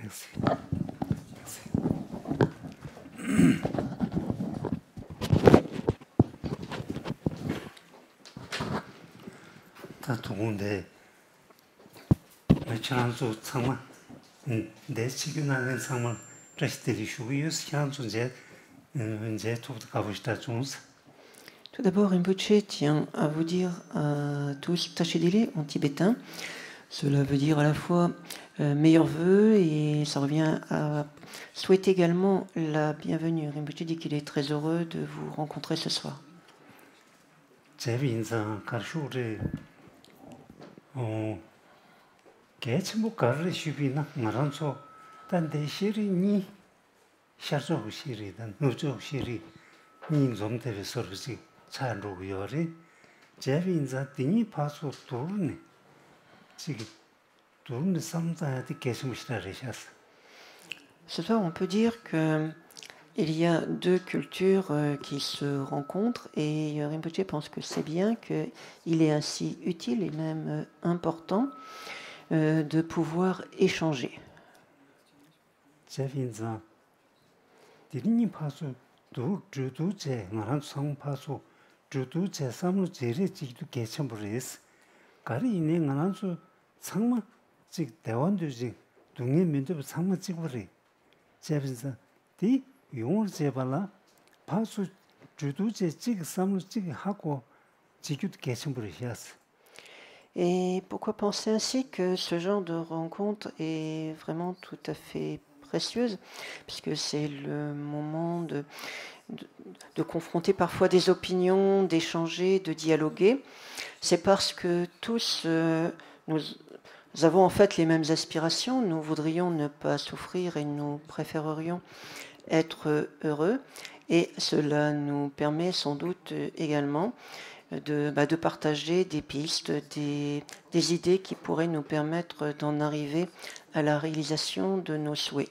Merci. 다 좋은데 지난주 상만 내 지금하는 상만 레스트리 슈비우스 향수 이제 또 가보시다 좋은스. Tout d'abord, Rinpoche tient à vous dire à tous Tachedili en tibétain. Cela veut dire à la fois meilleurs vœux et ça revient à souhaiter également la bienvenue. Rinpoche dit qu'il est très heureux de vous rencontrer ce soir. 제빈자 가르슈리 개침부 가르 슈비나 말한소 단데 시리니 샤조 시리단 노조 시리 님 좀대비 서비스 찬로요리 제빈자 딩이 파소 도르네 지금 도르네 삼자한테 개침시라리샤스. Ce soir, on peut dire que il y a deux cultures qui se rencontrent et Rinpoche pense que c'est bien, qu'il est ainsi utile et même important de pouvoir échanger. 제빈자 딩이 파소 두두제 말한 성 파소 두두제 삼로 제리 지도 개침부리스 가리 이내 말한수 상마 즉 대원도지 동네 면접 상마 찍으리 제빈자 디 용을 제발라 파수 주두제 찌그 삼로 찌그 하고 지규도 개침부리시았어. Et pourquoi penser ainsi que ce genre de rencontre est vraiment tout à fait précieuse, puisque c'est le moment de confronter parfois des opinions, d'échanger, de dialoguer. C'est parce que tous nous avons en fait les mêmes aspirations, nous voudrions ne pas souffrir et nous préférerions être heureux, et cela nous permet sans doute également de partager des pistes, des idées qui pourraient nous permettre d'en arriver à la réalisation de nos souhaits.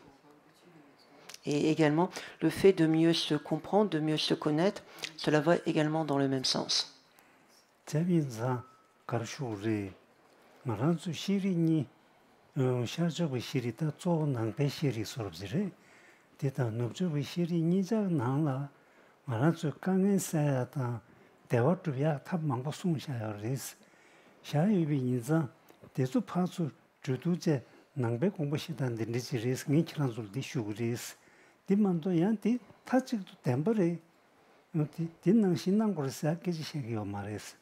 Et également, le fait de mieux se comprendre, de mieux se connaître, cela va également dans le même sens. 제빈자 가르슈리 말한수 시리니 샤저부 시리다 쪼난 배시리 소르지레 대다 넙저부 시리니자 나라 말한수 강엔사야다 대화투야 탑망고 숨샤야리스 샤유비니자 대수 파수 주두제 낭배 공부시단데 리지리스 니키란줄디 슈그리스 디만도 양티 타직도 템버레 딘낭 신낭고를 생각해지 시기요 말했어.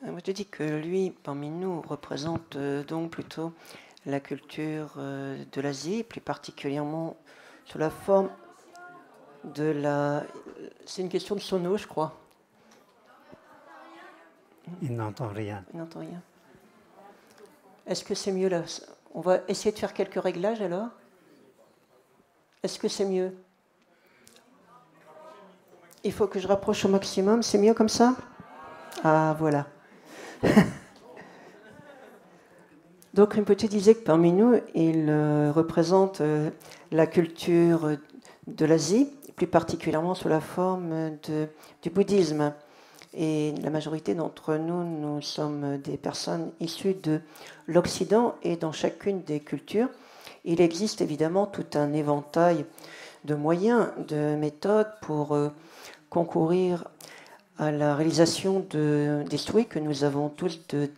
Je te dis que lui, parmi nous, représente donc plutôt la culture de l'Asie, plus particulièrement sous la forme de la... C'est une question de sono, je crois. Il n'entend rien. Il n'entend rien. Est-ce que c'est mieux là? On va essayer de faire quelques réglages alors. Est-ce que c'est mieux? Il faut que je rapproche au maximum. C'est mieux comme ça? Ah, voilà. Donc Rinpoche disait que parmi nous, il représente la culture de l'Asie, plus particulièrement sous la forme du bouddhisme. Et la majorité d'entre nous, nous sommes des personnes issues de l'Occident, et dans chacune des cultures, il existe évidemment tout un éventail de moyens, de méthodes pour concourir à la réalisation des souhaits que nous avons tous de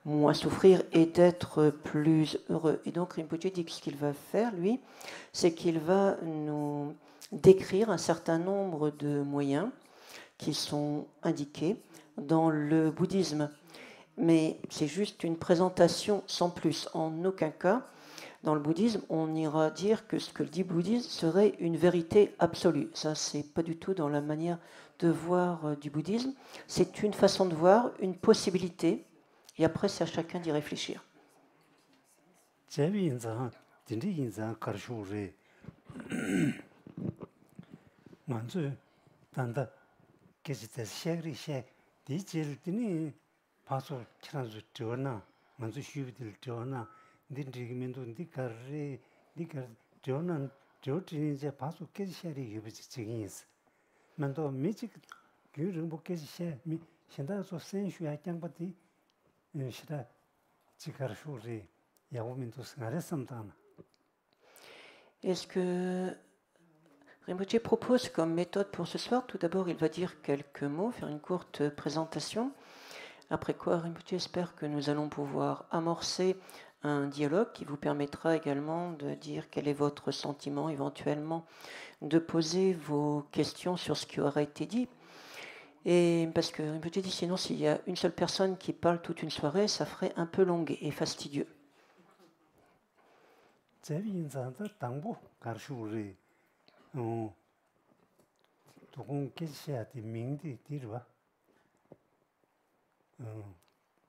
moins souffrir et d'être plus heureux. Et donc Rinpoche dit que ce qu'il va faire, lui, c'est qu'il va nous décrire un certain nombre de moyens qui sont indiqués dans le bouddhisme. Mais c'est juste une présentation sans plus. En aucun cas, dans le bouddhisme, on ira dire que ce que dit le bouddhisme serait une vérité absolue. Ça, c'est pas du tout dans la manière de voir du bouddhisme. C'est une façon de voir, une possibilité, et après, c'est à chacun d'y réfléchir. 만도 미직 규르 복케시에 미 현다서 센슈야 짱바디 시다 지가르슈리 Est-ce que Rinpoche propose comme méthode pour ce soir? Tout d'abord, il va dire quelques mots, faire une courte présentation. Après quoi, Rinpoche espère que nous allons pouvoir amorcer un dialogue qui vous permettra également de dire quel est votre sentiment, éventuellement de poser vos questions sur ce qui aura été dit. Et parce que Rinpoche dit sinon, s'il y a une seule personne qui parle toute une soirée, ça ferait un peu long et fastidieux.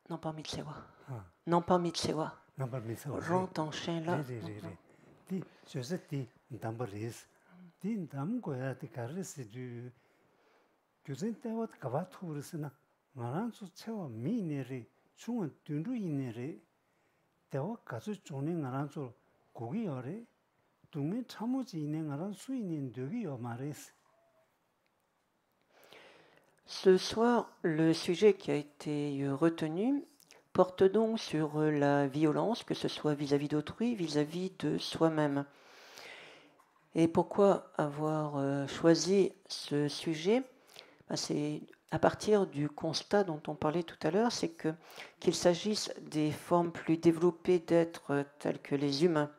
Non pas Mitsewa. Non pas Mitsewa. Rent en chien là. Ce soir, le sujet qui a été retenu porte donc sur la violence, que ce soit vis-à-vis d'autrui, vis-à-vis de soi-même. Et pourquoi avoir choisi ce sujet? C'est à partir du constat dont on parlait tout à l'heure, c'est qu'il s'agisse des formes plus développées d'êtres tels que les humains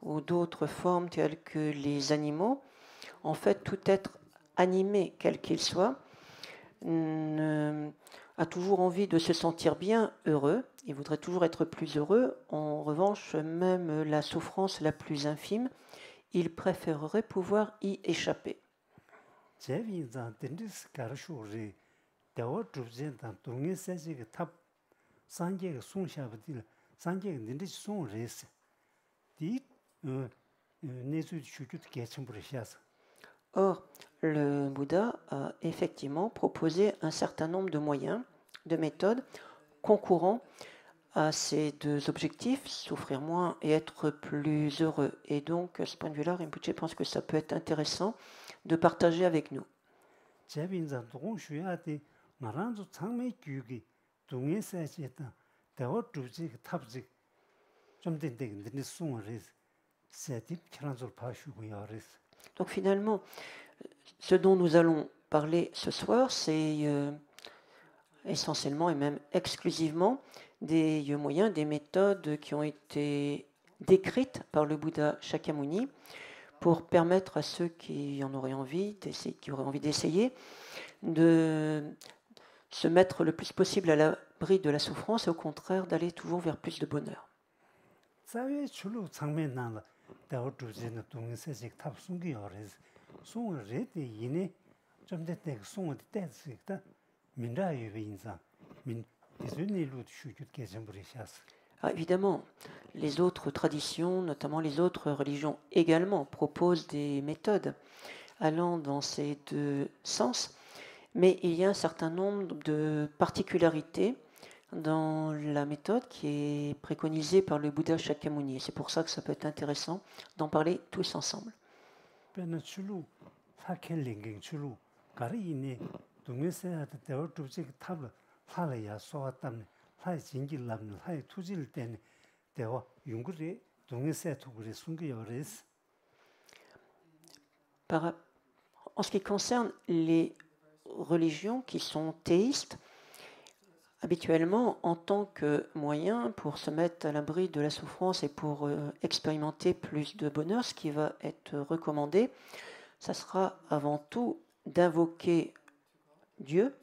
ou d'autres formes telles que les animaux, en fait, tout être animé, quel qu'il soit, a toujours envie de se sentir bien, heureux. Il voudrait toujours être plus heureux. En revanche, même la souffrance la plus infime, il préférerait pouvoir y échapper. Or, le Bouddha a effectivement proposé un certain nombre de moyens, de méthodes concourant à ces deux objectifs, souffrir moins et être plus heureux. Et donc, à ce point de vue-là, Rinpoche pense que ça peut être intéressant de partager avec nous. Donc finalement, ce dont nous allons parler ce soir, c'est essentiellement et même exclusivement des moyens, des méthodes qui ont été décrites par le Bouddha Shakyamuni pour permettre à ceux qui en auraient envie, qui auraient envie d'essayer, de se mettre le plus possible à l'abri de la souffrance et au contraire d'aller toujours vers plus de bonheur. Évidemment, les autres traditions, notamment les autres religions également, proposent des méthodes allant dans ces deux sens, mais il y a un certain nombre de particularités dans la méthode qui est préconisée par le Bouddha Shakyamuni. C'est pour ça que ça peut être intéressant d'en parler tous ensemble. En ce qui concerne les religions qui sont théistes, habituellement, en tant que moyen pour se mettre à l'abri de la souffrance et pour expérimenter plus de bonheur, ce qui va être recommandé, ça sera avant tout d'invoquer Dieu,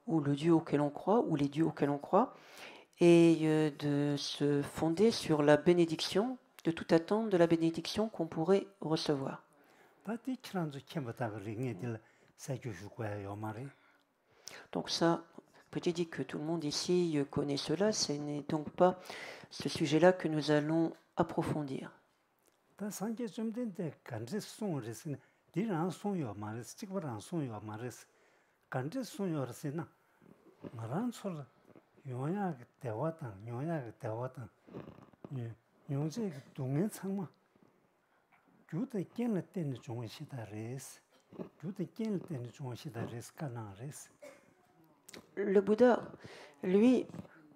ou le Dieu auquel on croit, ou les dieux auxquels on croit, et de se fonder sur la bénédiction, de tout attendre de la bénédiction qu'on pourrait recevoir. Donc ça, petit dit que tout le monde ici connaît cela, ce n'est donc pas ce sujet-là que nous allons approfondir. Le Bouddha, lui,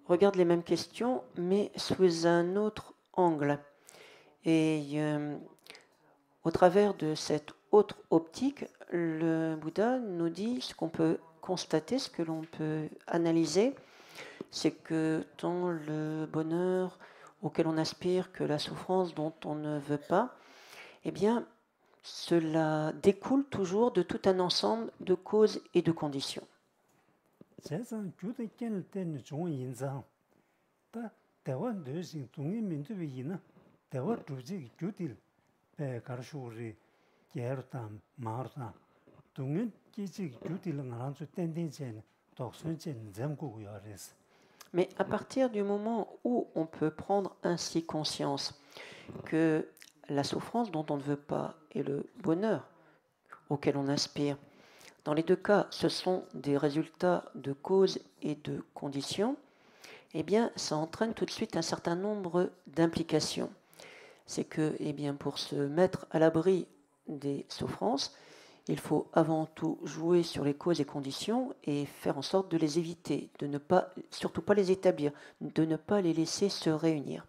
regarde les mêmes questions, mais sous un autre angle. Et au travers de cette autre optique, le Bouddha nous dit ce qu'on peut constater, ce que l'on peut analyser, c'est que tant le bonheur auquel on aspire que la souffrance dont on ne veut pas, eh bien, cela découle toujours de tout un ensemble de causes et de conditions. Mais à partir du moment où on peut prendre ainsi conscience que la souffrance dont on ne veut pas et le bonheur auquel on aspire, dans les deux cas, ce sont des résultats de causes et de conditions, eh bien, ça entraîne tout de suite un certain nombre d'implications. C'est que, eh bien, pour se mettre à l'abri des souffrances, il faut avant tout jouer sur les causes et conditions et faire en sorte de les éviter, de ne pas, surtout pas les établir, de ne pas les laisser se réunir.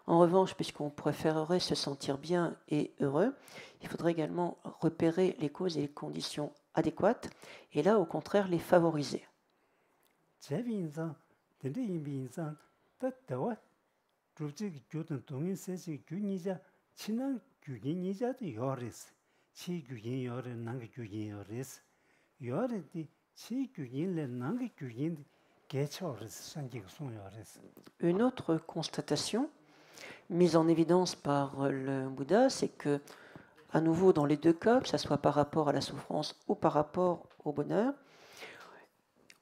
En revanche, puisqu'on préférerait se sentir bien et heureux, il faudrait également repérer les causes et les conditions adéquates et là, au contraire, les favoriser. Une autre constatation mise en évidence par le Bouddha, c'est que, à nouveau, dans les deux cas, que ce soit par rapport à la souffrance ou par rapport au bonheur,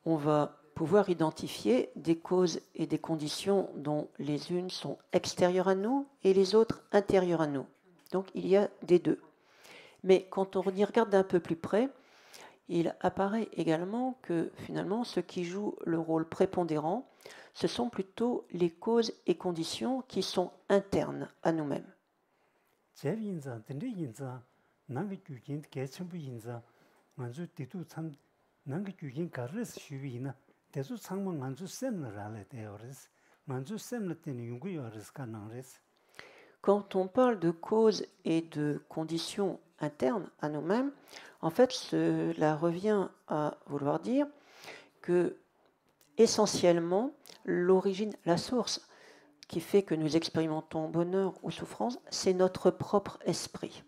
on va pouvoir identifier des causes et des conditions dont les unes sont extérieures à nous et les autres intérieures à nous. Donc il y a des deux. Mais quand on y regarde d'un peu plus près, il apparaît également que finalement ce qui joue le rôle prépondérant, ce sont plutôt les causes et conditions qui sont internes à nous-mêmes. Quand on parle de causes et de conditions internes à nous-mêmes, en fait, cela revient à vouloir dire que, essentiellement, l'origine, la source qui fait que nous expérimentons bonheur ou souffrance, c'est notre propre esprit.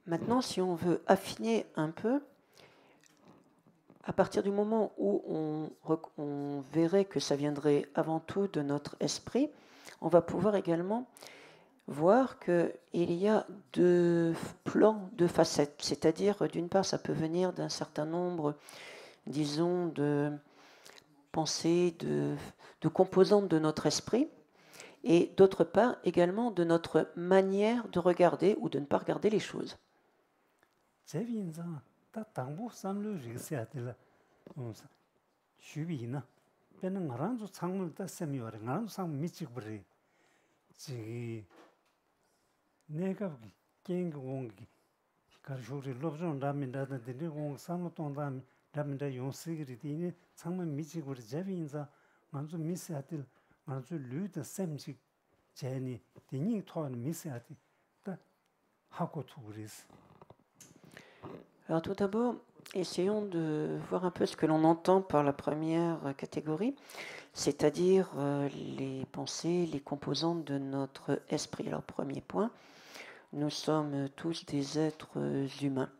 Maintenant, si on veut affiner un peu, à partir du moment où on verrait que ça viendrait avant tout de notre esprit, on va pouvoir également voir qu'il y a deux plans, deux facettes. C'est-à-dire, d'une part, ça peut venir d'un certain nombre, disons, de pensées, de composantes de notre esprit, et d'autre part, également de notre manière de regarder ou de ne pas regarder les choses. Alors tout d'abord, essayons de voir un peu ce que l'on entend par la première catégorie, c'est-à-dire les pensées, les composantes de notre esprit. Alors premier point, nous sommes tous des êtres humains.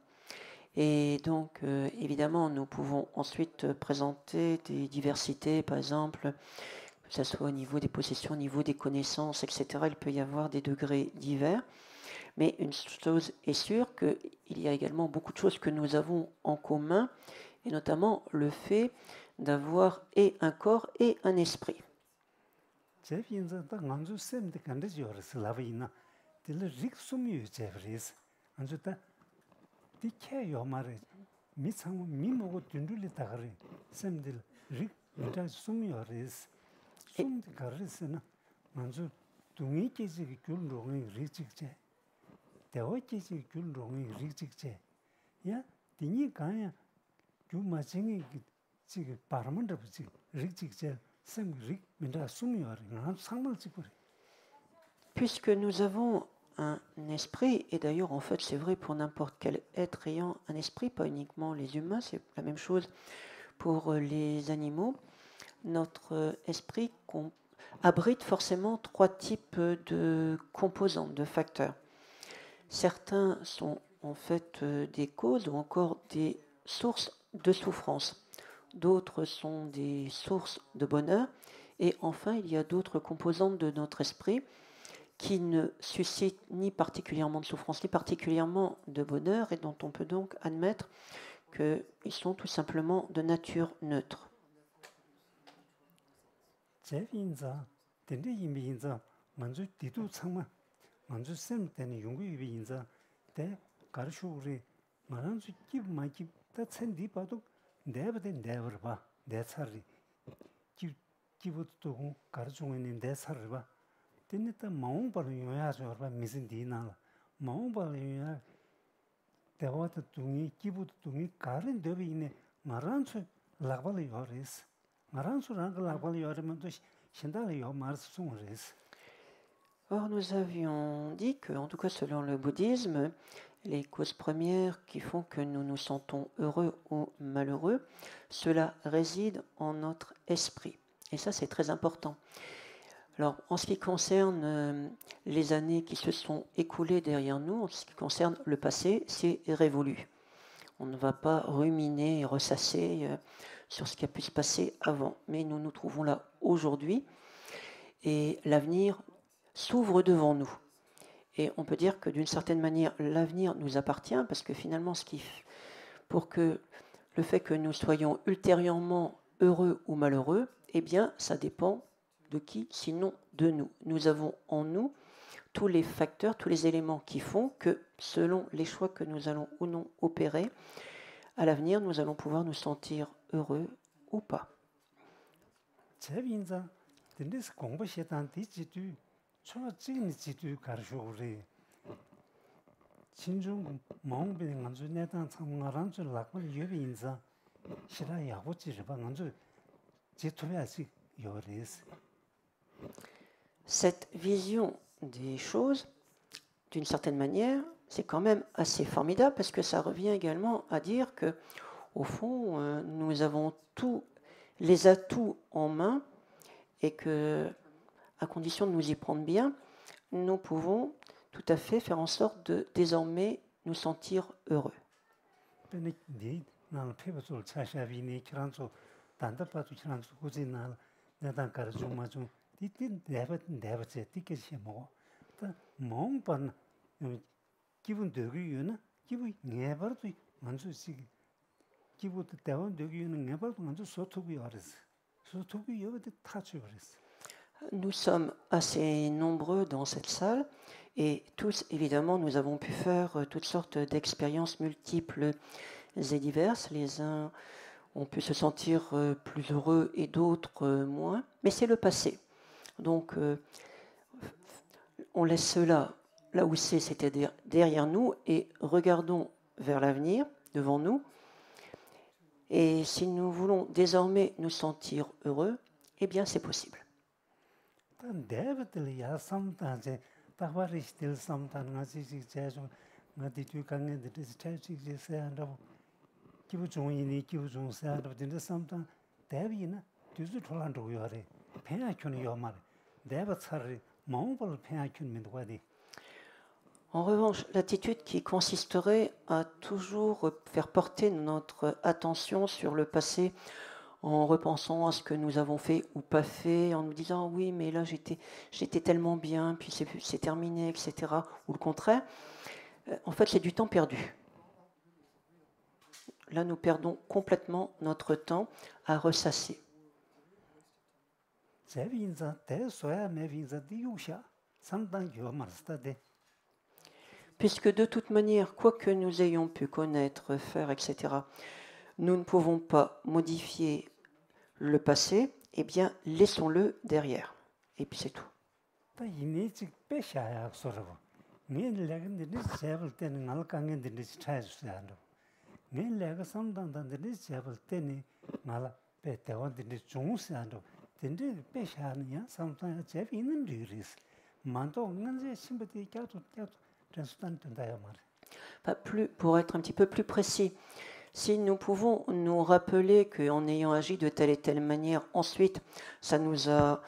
Et donc, évidemment, nous pouvons ensuite présenter des diversités, par exemple, que ce soit au niveau des possessions, au niveau des connaissances, etc. Il peut y avoir des degrés divers. Mais une chose est sûre, qu'il y a également beaucoup de choses que nous avons en commun, et notamment le fait d'avoir et un corps et un esprit. 제빈자 딱 안주 셈데 간데지 어르스 라바이나 딜 릭숨이 제브리스 안주다 디케요 말에 미상 미모고 든둘리 다가리 셈들 릭 인자 숨이 어르스 숨데 가르스나 안주 둥이 계지 귤롱이 리직제 대화계지 귤롱이 리직제 야 디니 가야 규마징이 지금 바람은데 지금 리직제 Puisque nous avons un esprit, et d'ailleurs en fait c'est vrai pour n'importe quel être ayant un esprit, pas uniquement les humains, c'est la même chose pour les animaux, notre esprit abrite forcément trois types de composants, de facteurs. Certains sont en fait des causes ou encore des sources de souffrance. D'autres sont des sources de bonheur, et enfin il y a d'autres composantes de notre esprit qui ne suscitent ni particulièrement de souffrance, ni particulièrement de bonheur, et dont on peut donc admettre qu'ils sont tout simplement de nature neutre. 내버든 내버려 봐. 내 살이 기부도 가르쳐 있는 내 살을 봐. 근데 마음 벌이 요야죠. 봐 미신 디나. 마음 벌이 대화도 둥이 기부도 둥이 가른 데비 있네. 말한수 라발이 요레스. 말한수랑 라발이 요르면 또 신달이 요 말스 송레스. Or, nous avions dit que, en tout cas selon le bouddhisme, les causes premières qui font que nous nous sentons heureux ou malheureux, cela réside en notre esprit. Et ça, c'est très important. Alors, en ce qui concerne les années qui se sont écoulées derrière nous, en ce qui concerne le passé, c'est révolu. On ne va pas ruminer et ressasser sur ce qui a pu se passer avant. Mais nous nous trouvons là aujourd'hui et l'avenir s'ouvre devant nous. Et on peut dire que d'une certaine manière, l'avenir nous appartient parce que finalement, pour que le fait que nous soyons ultérieurement heureux ou malheureux, eh bien, ça dépend de qui, sinon de nous. Nous avons en nous tous les facteurs, tous les éléments qui font que, selon les choix que nous allons ou non opérer, à l'avenir, nous allons pouvoir nous sentir heureux ou pas. Cette vision des choses, d'une certaine manière, c'est quand même assez formidable parce que ça revient également à dire que, au fond, nous avons tous les atouts en main et que, à condition de nous y prendre bien, nous pouvons tout à fait faire en sorte de désormais nous sentir heureux. Nous sommes assez nombreux dans cette salle et tous, évidemment, nous avons pu faire toutes sortes d'expériences multiples et diverses. Les uns ont pu se sentir plus heureux et d'autres moins, mais c'est le passé. Donc, on laisse cela là où c'est, c'est-à-dire derrière nous, et regardons vers l'avenir, devant nous. Et si nous voulons désormais nous sentir heureux, eh bien c'est possible. En revanche, l'attitude qui consisterait à toujours faire porter notre attention sur le passé en repensant à ce que nous avons fait ou pas fait, en nous disant oui, mais là j'étais tellement bien, puis c'est terminé, etc. Ou le contraire, en fait c'est du temps perdu. Là nous perdons complètement notre temps à ressasser. 제빈자 대소야 매빈자 디우샤 상당 요마스다데. Puisque de toute manière, quoi que nous ayons pu connaître, faire, etc., nous ne pouvons pas modifier le passé, eh bien, laissons-le derrière. Et puis c'est tout. 다 이미지 빼샤야 소르고. 내려가는데 제발 때는 알강인데 차이스야로. 내려가 상당단데 제발 때는 말 배대원데 중스야로. 근데 빼샤는 상당히 제비 있는 리스. 만도 없는데 심부터 껴도 Pour être un petit peu plus précis, si nous pouvons nous rappeler qu'en ayant agi de telle et telle manière, ensuite, ça nous a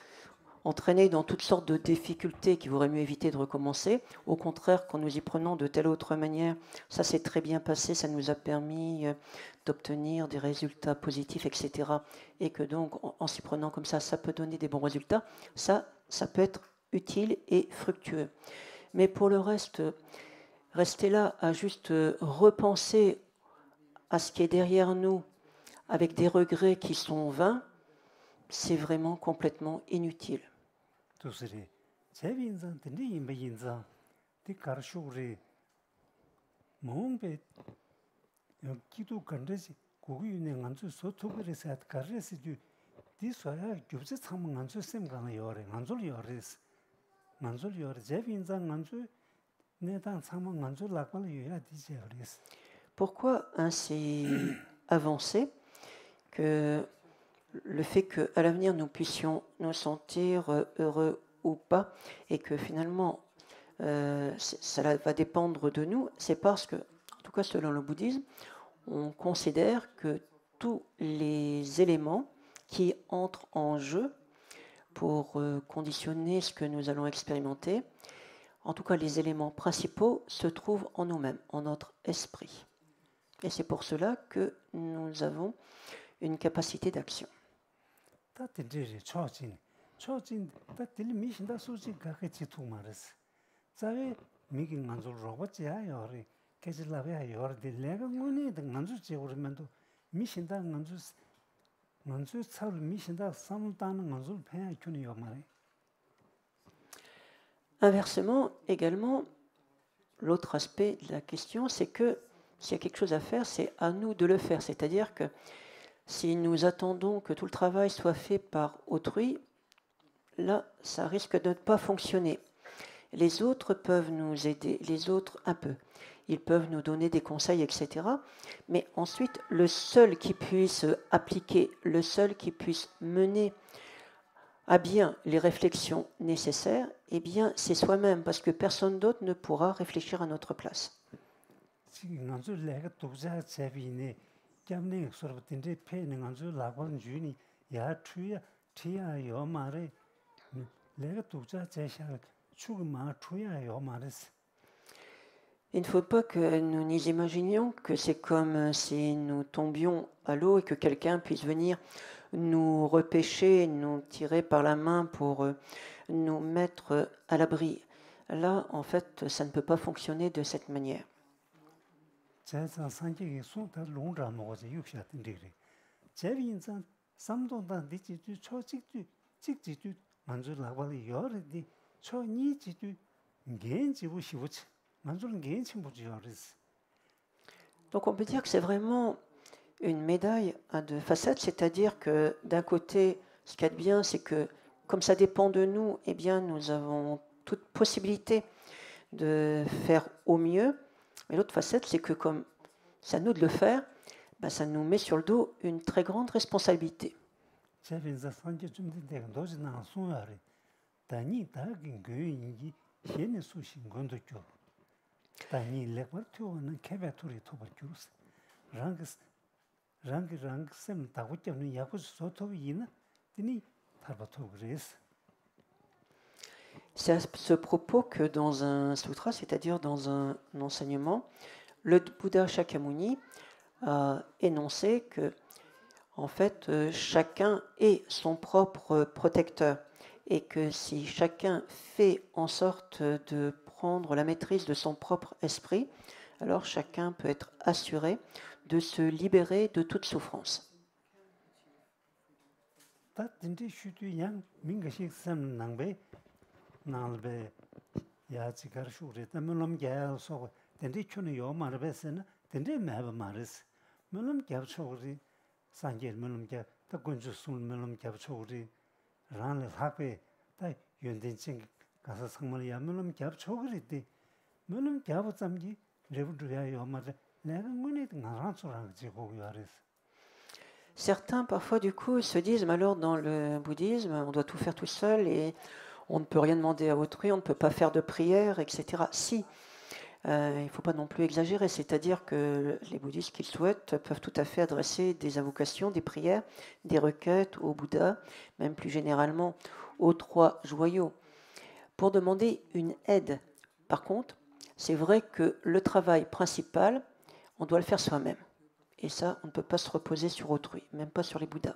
entraîné dans toutes sortes de difficultés qu'il vaudrait mieux éviter de recommencer. Au contraire, quand nous y prenons de telle autre manière, ça s'est très bien passé, ça nous a permis d'obtenir des résultats positifs, etc. Et que donc, en s'y prenant comme ça peut donner des bons résultats. Ça peut être utile et fructueux. Mais pour le reste, rester là à juste repenser à ce qui est derrière nous avec des regrets qui sont vains, c'est vraiment complètement inutile. Pourquoi ainsi avancer que le fait qu'à l'avenir nous puissions nous sentir heureux ou pas et que finalement ça va dépendre de nous, c'est parce que, en tout cas selon le bouddhisme, on considère que tous les éléments qui entrent en jeu pour conditionner ce que nous allons expérimenter, en tout cas les éléments principaux se trouvent en nous-mêmes, en notre esprit. Et c'est pour cela que nous avons une capacité d'action. Inversement, également, l'autre aspect de la question, c'est que s'il y a quelque chose à faire, c'est à nous de le faire. C'est-à-dire que si nous attendons que tout le travail soit fait par autrui, là, ça risque de ne pas fonctionner. Les autres peuvent nous aider, les autres un peu. Ils peuvent nous donner des conseils, etc. Mais ensuite, le seul qui puisse appliquer, le seul qui puisse mener à bien les réflexions nécessaires, eh bien, c'est soi-même, parce que personne d'autre ne pourra réfléchir à notre place. Il ne faut pas que nous nous imaginions que c'est comme si nous tombions à l'eau et que quelqu'un puisse venir nous repêcher, nous tirer par la main pour nous mettre à l'abri. Là, en fait, ça ne peut pas fonctionner de cette manière. Donc on peut dire que c'est vraiment une médaille à deux facettes, c'est-à-dire que d'un côté, ce qu'il y a de bien, c'est que comme ça dépend de nous, eh bien, nous avons toute possibilité de faire au mieux. Et l'autre facette, c'est que comme c'est à nous de le faire, ben, ça nous met sur le dos une très grande responsabilité. C'est à ce propos que dans un sutra, c'est-à-dire dans un enseignement, le Bouddha Shakyamuni a énoncé que, en fait, chacun est son propre protecteur et que si chacun fait en sorte de prendre la maîtrise de son propre esprit, alors chacun peut être assuré de se libérer de toute souffrance. 다 진짜 슈도 양 민가식 삼 낭베 나르베 야지가르 슈레 담놈 개서 근데 촌에 요 말베스는 근데 매바 말스 물론 개초리 산게 물론 개 더군주 술 물론 개초리 란을 하베 다 연된증 가서 상물이야 물론 개초리데 물론 개부zam기 레부드야 요 말 내가 문에 나란소랑 지고 요아레스 Certains, parfois, du coup, se disent, mais alors, dans le bouddhisme, on doit tout faire tout seul et on ne peut rien demander à autrui, on ne peut pas faire de prière, etc. Si, il ne faut pas non plus exagérer, c'est-à-dire que les bouddhistes qui le souhaitent peuvent tout à fait adresser des invocations, des prières, des requêtes au Bouddha, même plus généralement aux trois joyaux, pour demander une aide. Par contre, c'est vrai que le travail principal, on doit le faire soi-même. Et ça, on ne peut pas se reposer sur autrui, même pas sur les Bouddhas.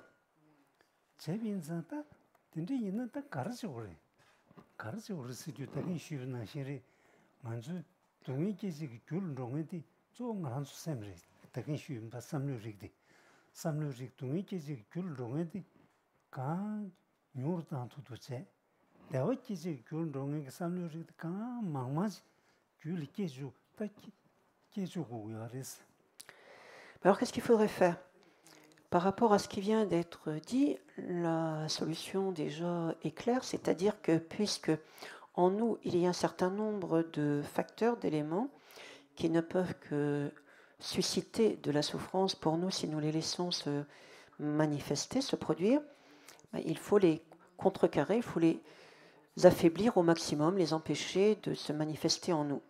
Alors, qu'est-ce qu'il faudrait faire? Par rapport à ce qui vient d'être dit, la solution déjà est claire, c'est-à-dire que puisque en nous, il y a un certain nombre de facteurs, d'éléments qui ne peuvent que susciter de la souffrance pour nous si nous les laissons se manifester, se produire, il faut les contrecarrer, il faut les affaiblir au maximum, les empêcher de se manifester en nous.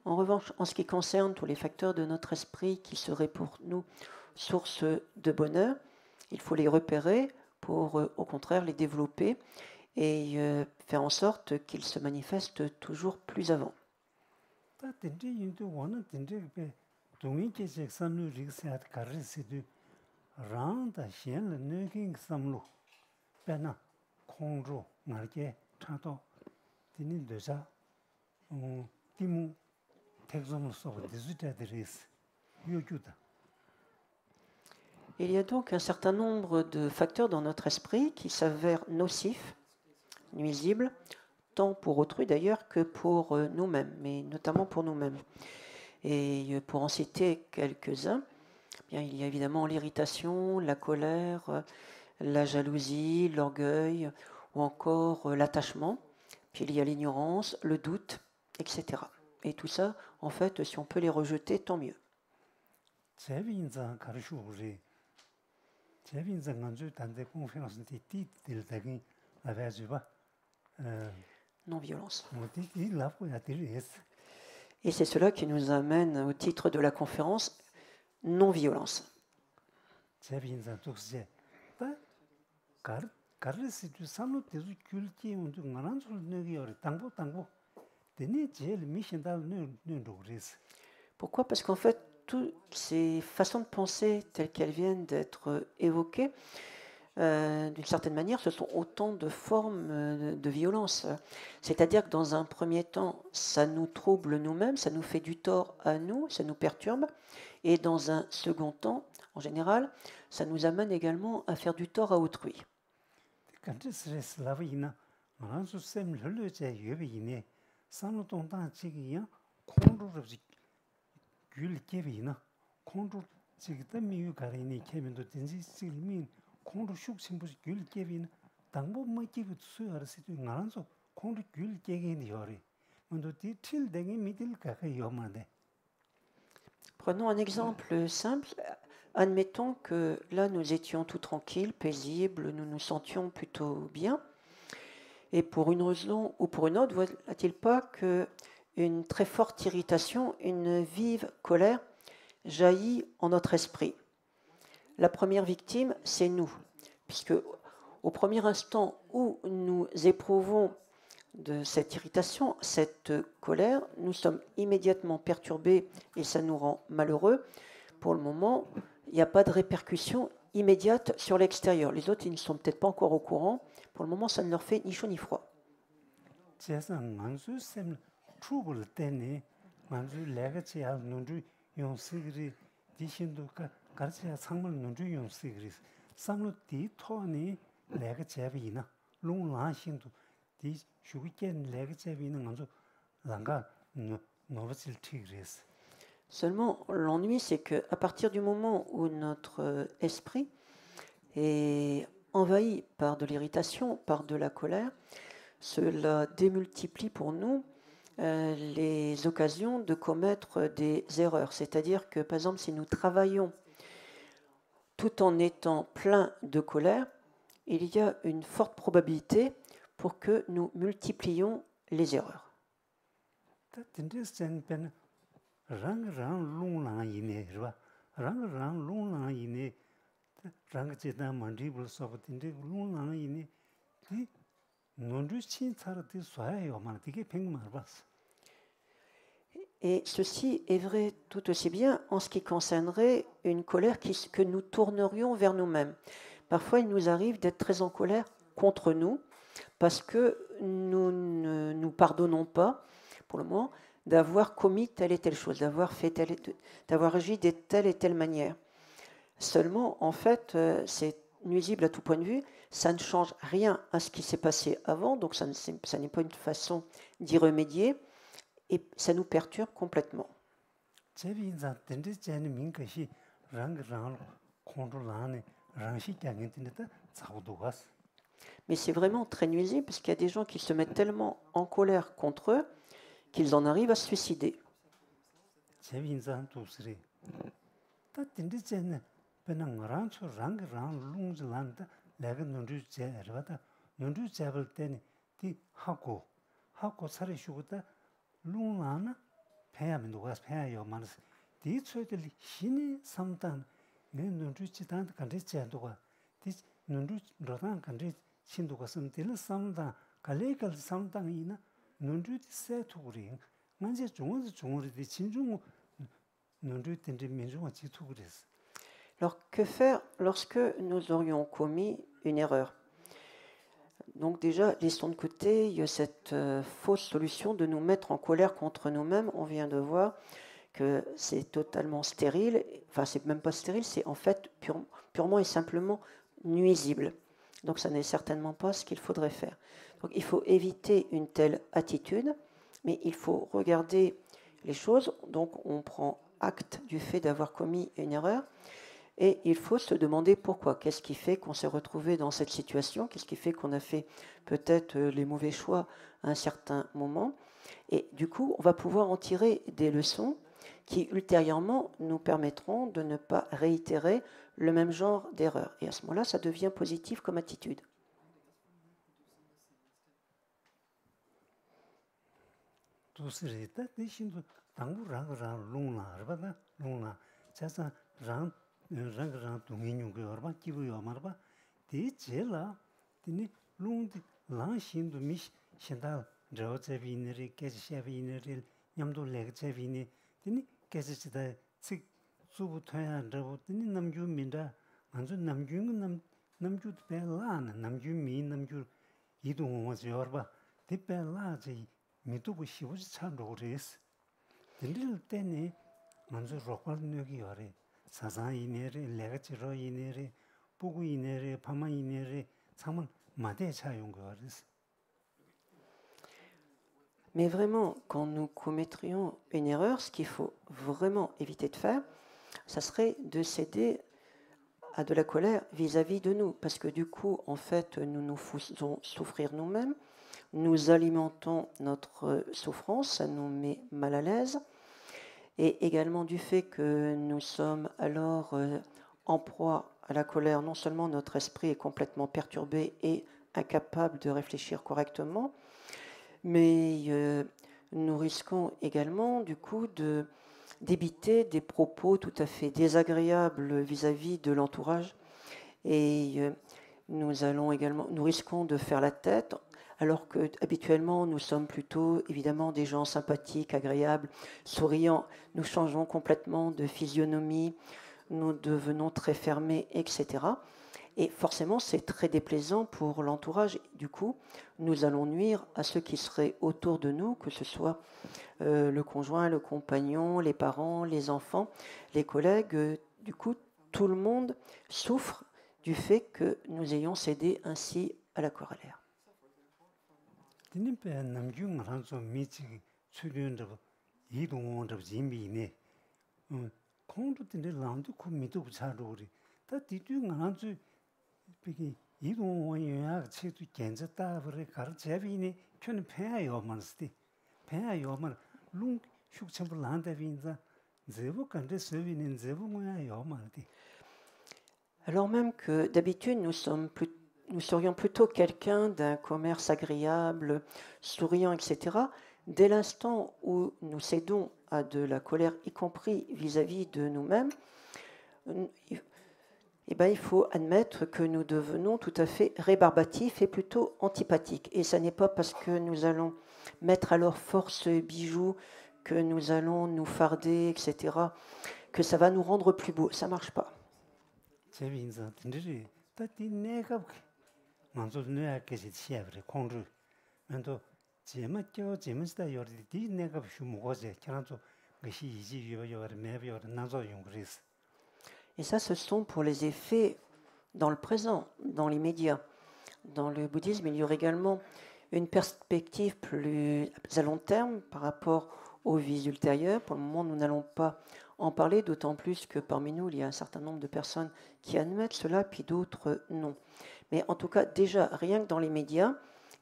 En revanche, en ce qui concerne tous les facteurs de notre esprit qui seraient pour nous source de bonheur, il faut les repérer pour, au contraire, les développer et faire en sorte qu'ils se manifestent toujours plus avant. Il y a donc un certain nombre de facteurs dans notre esprit qui s'avèrent nocifs, nuisibles, tant pour autrui d'ailleurs que pour nous-mêmes, mais notamment pour nous-mêmes. Et pour en citer quelques-uns, bien, il y a évidemment l'irritation, la colère, la jalousie, l'orgueil ou encore l'attachement. Puis il y a l'ignorance, le doute, etc. Et tout ça, en fait, si on peut les rejeter, tant mieux. Non-violence. Et c'est cela qui nous amène au titre de la conférence, non-violence. Pourquoi? Parce qu'en fait, toutes ces façons de penser telles qu'elles viennent d'être évoquées, d'une certaine manière, ce sont autant de formes de violence. C'est-à-dire que dans un premier temps, ça nous trouble nous-mêmes, ça nous fait du tort à nous, ça nous perturbe. Et dans un second temps, en général, ça nous amène également à faire du tort à autrui. Prenons un exemple simple. Admettons que là, nous étions tout tranquilles, paisibles, nous nous sentions plutôt bien. Et pour une raison ou pour une autre, voilà-t-il pas qu'une très forte irritation, une vive colère jaillit en notre esprit? La première victime, c'est nous, puisque au premier instant où nous éprouvons de cette irritation, cette colère, nous sommes immédiatement perturbés et ça nous rend malheureux. Pour le moment, il n'y a pas de répercussion immédiate sur l'extérieur. Les autres, ils ne sont peut-être pas encore au courant. Pour le moment, ça ne leur fait ni chaud ni froid. 내가 제비나 롱랑 신도 디 슈기겐 내가 제비는 먼저 랑가 노버실 티그레스. Seulement, l'ennui, c'est qu'à partir du moment où notre esprit est envahi par de l'irritation, par de la colère, cela démultiplie pour nous les occasions de commettre des erreurs. C'est-à-dire que, par exemple, si nous travaillons tout en étant plein de colère, il y a une forte probabilité pour que nous multiplions les erreurs. Et ceci est vrai tout aussi bien en ce qui concernerait une colère que nous tournerions vers nous-mêmes. Parfois, il nous arrive d'être très en colère contre nous parce que nous ne nous pardonnons pas, pour le moment, d'avoir commis telle et telle chose, d'avoir agi de telle et telle manière. Seulement, en fait, c'est nuisible à tout point de vue, ça ne change rien à ce qui s'est passé avant, donc ça n'est pas une façon d'y remédier, et ça nous perturbe complètement. Mais c'est vraiment très nuisible parce qu'il y a des gens qui se mettent tellement en colère contre eux qu'ils en arrivent à se suicider. Alors, que faire lorsque nous aurions commis une erreur? Donc déjà, laissons de côté, il y a cette fausse solution de nous mettre en colère contre nous-mêmes. On vient de voir que c'est totalement stérile. Enfin, c'est même pas stérile, c'est en fait purement et simplement nuisible. Donc ça n'est certainement pas ce qu'il faudrait faire. Donc il faut éviter une telle attitude, mais il faut regarder les choses. Donc on prend acte du fait d'avoir commis une erreur. Et il faut se demander pourquoi. Qu'est-ce qui fait qu'on s'est retrouvé dans cette situation? Qu'est-ce qui fait qu'on a fait peut-être les mauvais choix à un certain moment? Et du coup, on va pouvoir en tirer des leçons qui, ultérieurement, nous permettront de ne pas réitérer le même genre d'erreur. Et à ce moment-là, ça devient positif comme attitude. rang 동인용 그 얼마 기부요 말봐 디젤라 디니 롱디 랑신도 미 신다 저제비너리 깨지샤비너리 냠도 레게제비니 디니 깨지다 즉 수부터야 저 디니 남주민다 먼저 남주는 남주도 배라는 남주미 남주 이동원지 얼마 디벨라지 미도부 시부지 참로 그랬어 딜릴 때네 먼저 로컬력이 요래 사상 이내리 레가치로 이내리 보고 이내리 파마 이내리 참은 마대 차용 거랬어. Mais vraiment, quand nous commettrions une erreur, ce qu'il faut vraiment éviter de faire, ça serait de céder à de la colère vis-à-vis de nous. Parce que du coup, en fait, nous nous faisons souffrir nous-mêmes, nous alimentons notre souffrance, ça nous met mal à l'aise. Et également du fait que nous sommes alors en proie à la colère, non seulement notre esprit est complètement perturbé et incapable de réfléchir correctement, mais nous risquons également du coup d'éviter des propos tout à fait désagréables vis-à-vis de l'entourage et nous risquons de faire la tête alors que habituellement nous sommes plutôt évidemment des gens sympathiques, agréables, souriants. Nous changeons complètement de physionomie, nous devenons très fermés, etc. Et forcément, c'est très déplaisant pour l'entourage. Du coup, nous allons nuire à ceux qui seraient autour de nous, que ce soit le conjoint, le compagnon, les parents, les enfants, les collègues. Du coup, tout le monde souffre du fait que nous ayons cédé ainsi à la corollaire. Alors même que d'habitude nous serions plutôt quelqu'un d'un commerce agréable, souriant, etc., dès l'instant où nous cédons à de la colère, y compris vis-à-vis de nous-mêmes, il faut admettre que nous devenons tout à fait rébarbatifs et plutôt antipathiques. Et ce n'est pas parce que nous allons mettre à leur force bijoux, que nous allons nous farder, etc., que ça va nous rendre plus beaux. Ça ne marche pas. Et ça, ce sont pour les effets dans le présent, dans l'immédiat. Dans le bouddhisme, il y aurait également une perspective plus à long terme par rapport aux vies ultérieures. Pour le moment, nous n'allons pas en parler, d'autant plus que parmi nous, il y a un certain nombre de personnes qui admettent cela, puis d'autres non. Mais en tout cas, déjà, rien que dans les médias,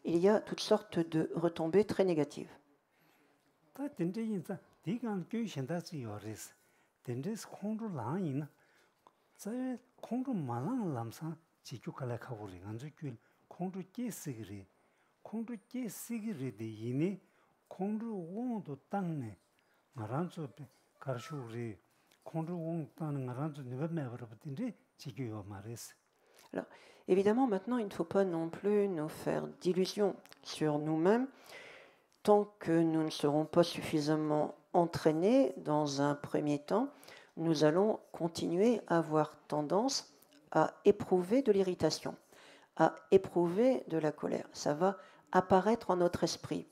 il y a toutes sortes de retombées très négatives. Alors, évidemment, maintenant, il ne faut pas non plus nous faire d'illusions sur nous-mêmes tant que nous ne serons pas suffisamment entraînés dans un premier temps. Nous allons continuer à avoir tendance à éprouver de l'irritation, à éprouver de la colère. Ça va apparaître en notre esprit.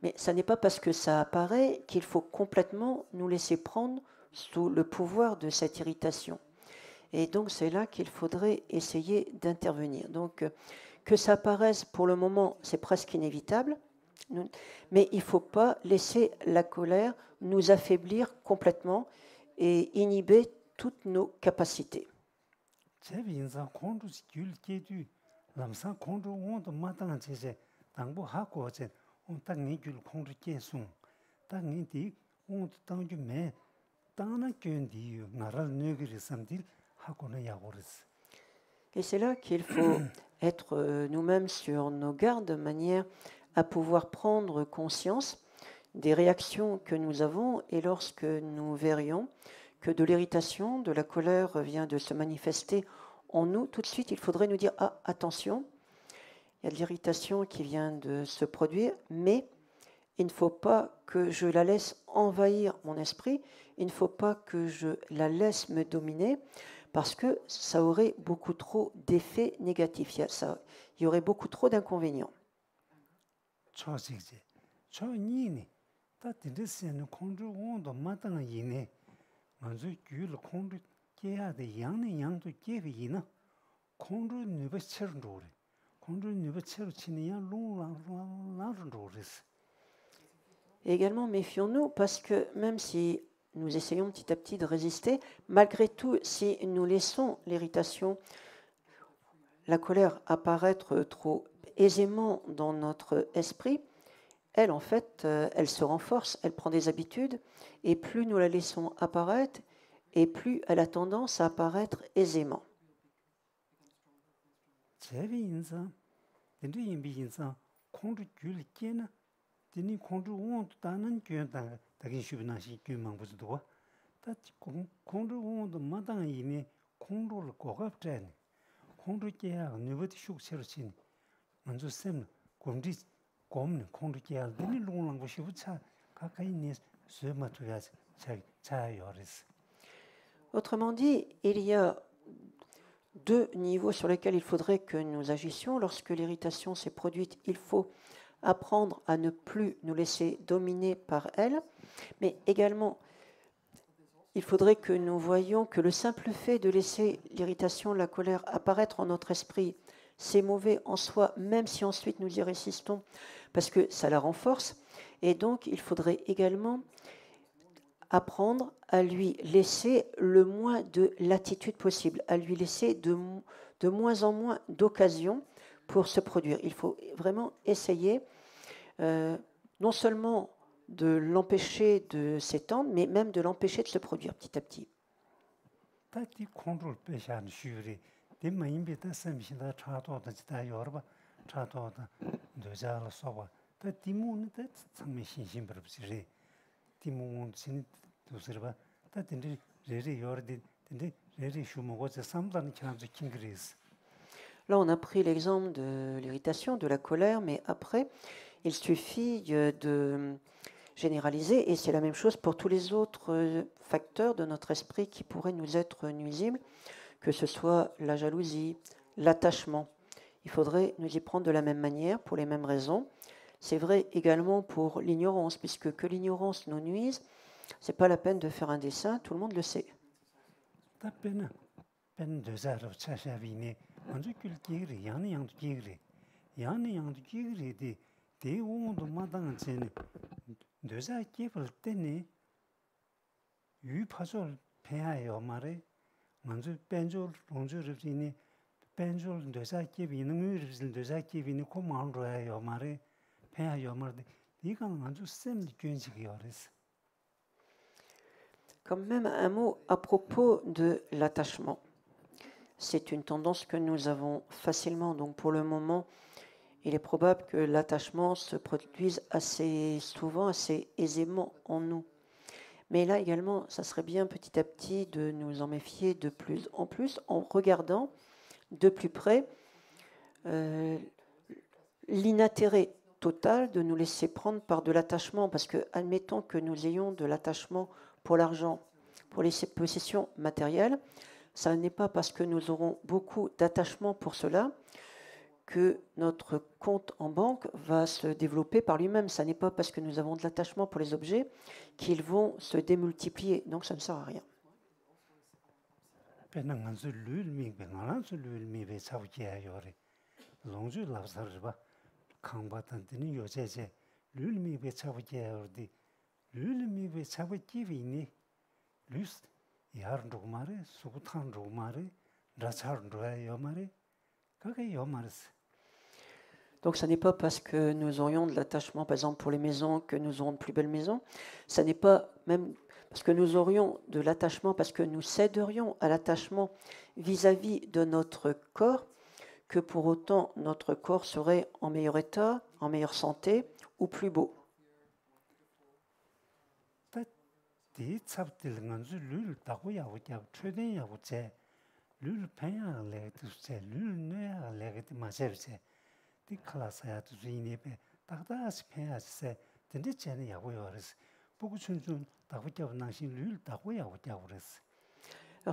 Mais ça n'est pas parce que ça apparaît qu'il faut complètement nous laisser prendre sous le pouvoir de cette irritation. Et donc c'est là qu'il faudrait essayer d'intervenir. Donc que ça apparaisse pour le moment, c'est presque inévitable, mais il ne faut pas laisser la colère nous affaiblir complètement et inhiber toutes nos capacités. Et c'est là qu'il faut être nous-mêmes sur nos gardes de manière à pouvoir prendre conscience des réactions que nous avons et lorsque nous verrions que de l'irritation, de la colère vient de se manifester en nous, tout de suite il faudrait nous dire « Ah, attention, il y a de l'irritation qui vient de se produire, mais il ne faut pas que je la laisse envahir mon esprit, il ne faut pas que je la laisse me dominer, parce que ça aurait beaucoup trop d'effets négatifs, il y aurait beaucoup trop d'inconvénients. » Et également, méfions-nous parce que même si nous essayons petit à petit de résister, malgré tout, si nous laissons l'irritation, la colère apparaître trop aisément dans notre esprit, elle, en fait, elle se renforce, elle prend des habitudes, et plus nous la laissons apparaître, et plus elle a tendance à apparaître aisément. Autrement dit, il y a deux niveaux sur lesquels il faudrait que nous agissions. Lorsque l'irritation s'est produite, il faut apprendre à ne plus nous laisser dominer par elle, mais également, il faudrait que nous voyions que le simple fait de laisser l'irritation, la colère apparaître en notre esprit, c'est mauvais en soi, même si ensuite nous y résistons, parce que ça la renforce. Et donc, il faudrait également apprendre à lui laisser le moins de latitude possible, à lui laisser de moins en moins d'occasions pour se produire. Il faut vraiment essayer non seulement de l'empêcher de s'étendre, mais même de l'empêcher de se produire petit à petit. 다디 컨트롤 빼샤는 쉬리 dimma 임비다 삼신다 차도다 지다 여러바 차도다 너자를 써봐 다 디모는 다 참미 신심버럽지리 디모는 진 도스르바 다 딘디 레리 여르디 딘디 레리 슈모고제 삼단 찬즈 킹그리스. Là, on a pris l'exemple de l'irritation, de la colère, mais après, il suffit de généraliser, et c'est la même chose pour tous les autres facteurs de notre esprit qui pourraient nous être nuisibles, que ce soit la jalousie, l'attachement. Il faudrait nous y prendre de la même manière, pour les mêmes raisons. C'est vrai également pour l'ignorance, puisque que l'ignorance nous nuise, c'est pas la peine de faire un dessin, tout le monde le sait. 먼저 길기리 양이 양도 길이 양이 양도 길이디 대웅도 마당은 전에 뇌자 기벌 때니 유파절 배하여 말에 먼저 벤졸 롱저르지니 벤졸 뇌자 기비 있는 의를 뇌자 기비니 고만로야 말에 배하여 말에 이가 먼저 쌤 견식이 어렸어. Quand même un mot à propos de l'attachement. C'est une tendance que nous avons facilement. Donc pour le moment, il est probable que l'attachement se produise assez souvent, assez aisément en nous. Mais là également, ça serait bien petit à petit de nous en méfier de plus en plus en regardant de plus près l'inintérêt total de nous laisser prendre par de l'attachement. Parce que admettons que nous ayons de l'attachement pour l'argent, pour les possessions matérielles, ça n'est pas parce que nous aurons beaucoup d'attachement pour cela que notre compte en banque va se développer par lui-même. Ça n'est pas parce que nous avons de l'attachement pour les objets qu'ils vont se démultiplier. Donc ça ne sert à rien. Donc, ça n'est pas parce que nous aurions de l'attachement, par exemple, pour les maisons, que nous aurons de plus belles maisons. Ça n'est pas même parce que nous aurions de l'attachement, parce que nous céderions à l'attachement vis-à-vis de notre corps, que pour autant notre corps serait en meilleur état, en meilleure santé ou plus beau. Alors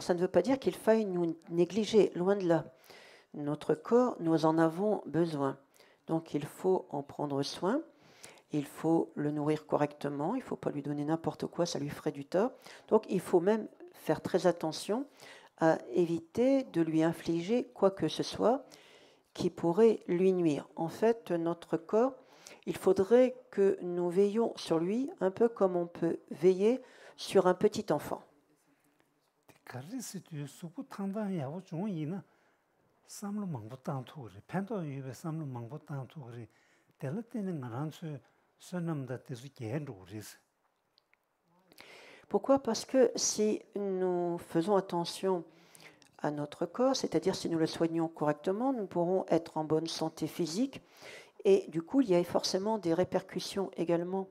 ça ne veut pas dire qu'il faille nous négliger, loin de là. Notre corps, nous en avons besoin. Donc il faut en prendre soin, il faut le nourrir correctement, il ne faut pas lui donner n'importe quoi, ça lui ferait du tort. Donc il faut même faire très attention à éviter de lui infliger quoi que ce soit qui pourrait lui nuire. En fait, notre corps, il faudrait que nous veillions sur lui un peu comme on peut veiller sur un petit enfant. Pourquoi? Parce que si nous faisons attention à notre corps, c'est-à-dire si nous le soignons correctement, nous pourrons être en bonne santé physique et du coup, il y a forcément des répercussions également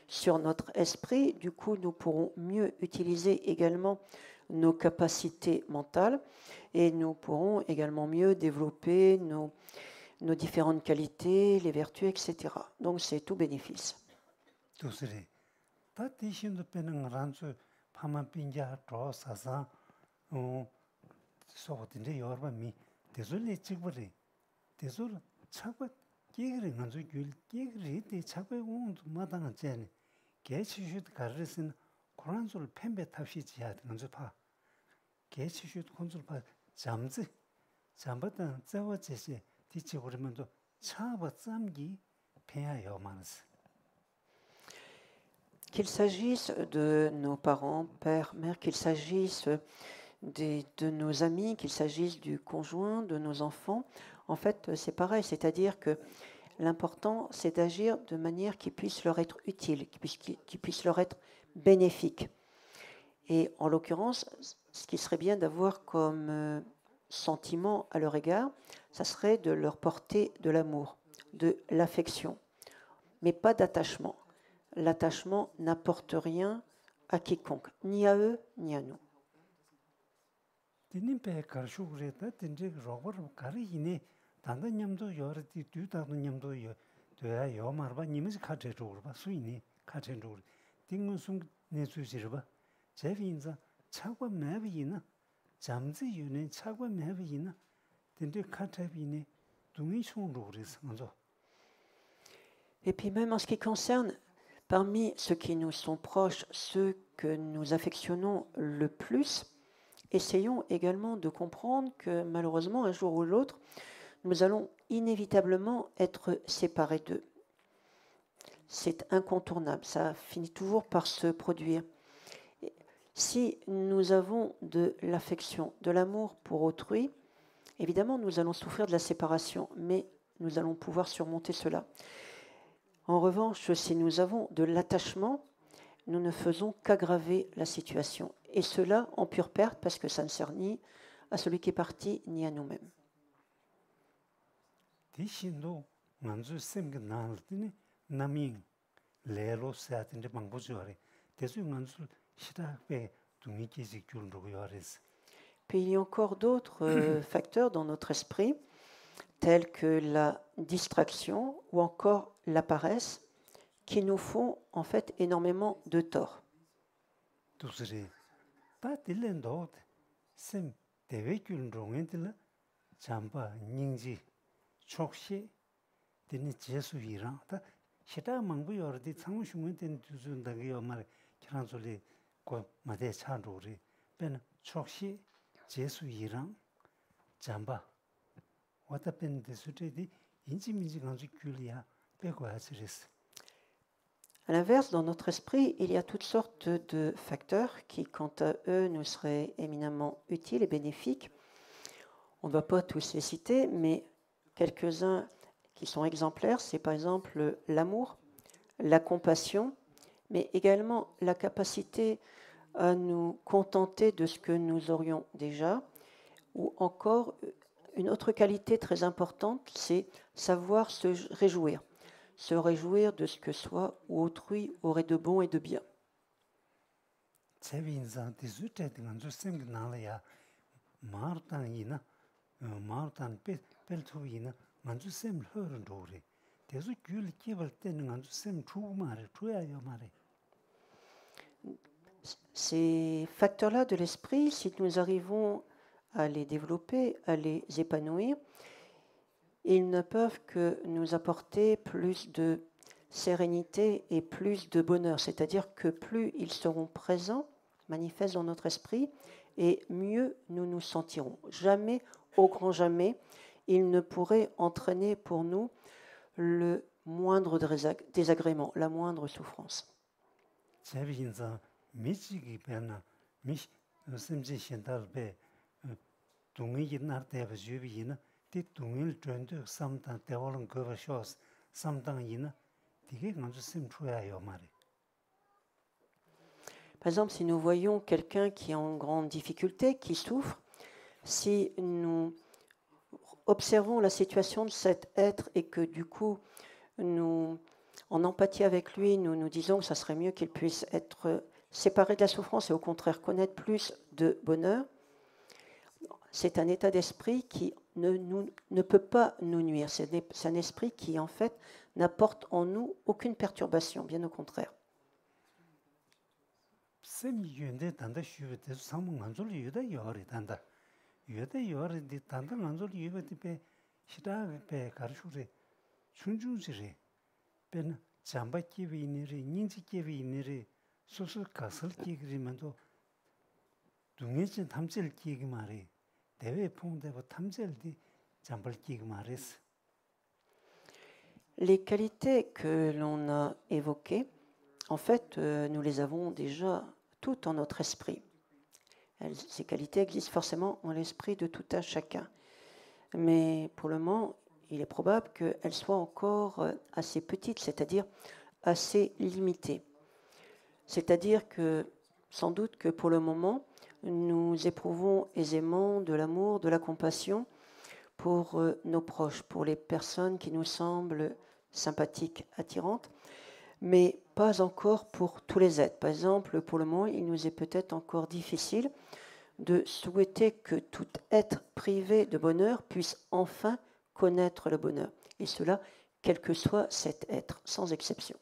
sur notre esprit. Du coup, nous pourrons mieux utiliser également nos capacités mentales et nous pourrons également mieux développer nos différentes qualités, les vertus, etc. Donc, c'est tout bénéfice. 코란술 펜베 탑시지야 먼저 봐. 개치슈 콘술 봐. 잠지. 잠바다 자워지시 뒤치 오르면도 차바 쌈기 배야요 많았어. Qu'il s'agisse de nos parents, père, mère, qu'il s'agisse de nos amis, qu'il s'agisse du conjoint, de nos enfants, en fait, c'est pareil. C'est-à-dire que l'important, c'est d'agir de manière qui puisse leur être utile, qui puisse leur être bénéfique. Et en l'occurrence, ce qui serait bien d'avoir comme sentiment à leur égard, ça serait de leur porter de l'amour, de l'affection, mais pas d'attachement. L'attachement n'apporte rien à quiconque, ni à eux, ni à nous. 디님페 가르슈그레다 딘제 로버로 가리이네 단다 냠도 요르디 뒤다도 냠도 요 돼야 요 말바 니미지 카제로 봐 수이니 카제로 딩문숨 내수지르 봐 제비인자 차과 매비이나 잠지 유네 차과 매비이나 딘데 카제비네 동이 총로 그래서 먼저. Et puis même en ce qui concerne, parmi ceux qui nous sont proches, ceux que nous affectionnons le plus, essayons également de comprendre que malheureusement, un jour ou l'autre, nous allons inévitablement être séparés d'eux. C'est incontournable, ça finit toujours par se produire. Si nous avons de l'affection, de l'amour pour autrui, évidemment, nous allons souffrir de la séparation, mais nous allons pouvoir surmonter cela. En revanche, si nous avons de l'attachement, nous ne faisons qu'aggraver la situation. Et cela en pure perte parce que ça ne sert ni à celui qui est parti, ni à nous-mêmes. Puis il y a encore d'autres facteurs dans notre esprit, tels que la distraction ou encore la paresse, qui nous font en fait énormément de tort. À l'inverse, dans notre esprit, il y a toutes sortes de facteurs qui, quant à eux, nous seraient éminemment utiles et bénéfiques. On ne va pas tous les citer, mais quelques-uns qui sont exemplaires, c'est par exemple l'amour, la compassion, mais également la capacité à nous contenter de ce que nous aurions déjà, ou encore une autre qualité très importante, c'est savoir se réjouir de ce que soi ou autrui aurait de bon et de bien. Ces facteurs-là de l'esprit, si nous arrivons à les développer, à les épanouir, ils ne peuvent que nous apporter plus de sérénité et plus de bonheur. C'est-à-dire que plus ils seront présents, manifestes dans notre esprit, et mieux nous nous sentirons. Jamais, au grand jamais, ils ne pourraient entraîner pour nous le moindre désagrément, la moindre souffrance. Par exemple, si nous voyons quelqu'un qui est en grande difficulté, qui souffre, si nous observons la situation de cet être et que du coup, nous, en empathie avec lui, nous nous disons que ça serait mieux qu'il puisse être séparé de la souffrance et au contraire connaître plus de bonheur, c'est un état d'esprit qui ne peut pas nous nuire. C'est un esprit qui, en fait, n'apporte en nous aucune perturbation, bien au contraire. 소소 가설 기그리면도 동해진 탐질 기그 말이 대외 풍대고 탐질디 잠벌 기그 말이스. Les qualités que l'on a évoquées, en fait, nous les avons déjà toutes en notre esprit. Ces qualités existent forcément en l'esprit de tout un chacun. Mais pour le moment, il est probable qu'elles soient encore assez petites, c'est-à-dire assez limitées. C'est-à-dire que, sans doute que pour le moment, nous éprouvons aisément de l'amour, de la compassion pour nos proches, pour les personnes qui nous semblent sympathiques, attirantes, mais pas encore pour tous les êtres. Par exemple, pour le moment, il nous est peut-être encore difficile de souhaiter que tout être privé de bonheur puisse enfin connaître le bonheur. Et cela, quel que soit cet être, sans exception.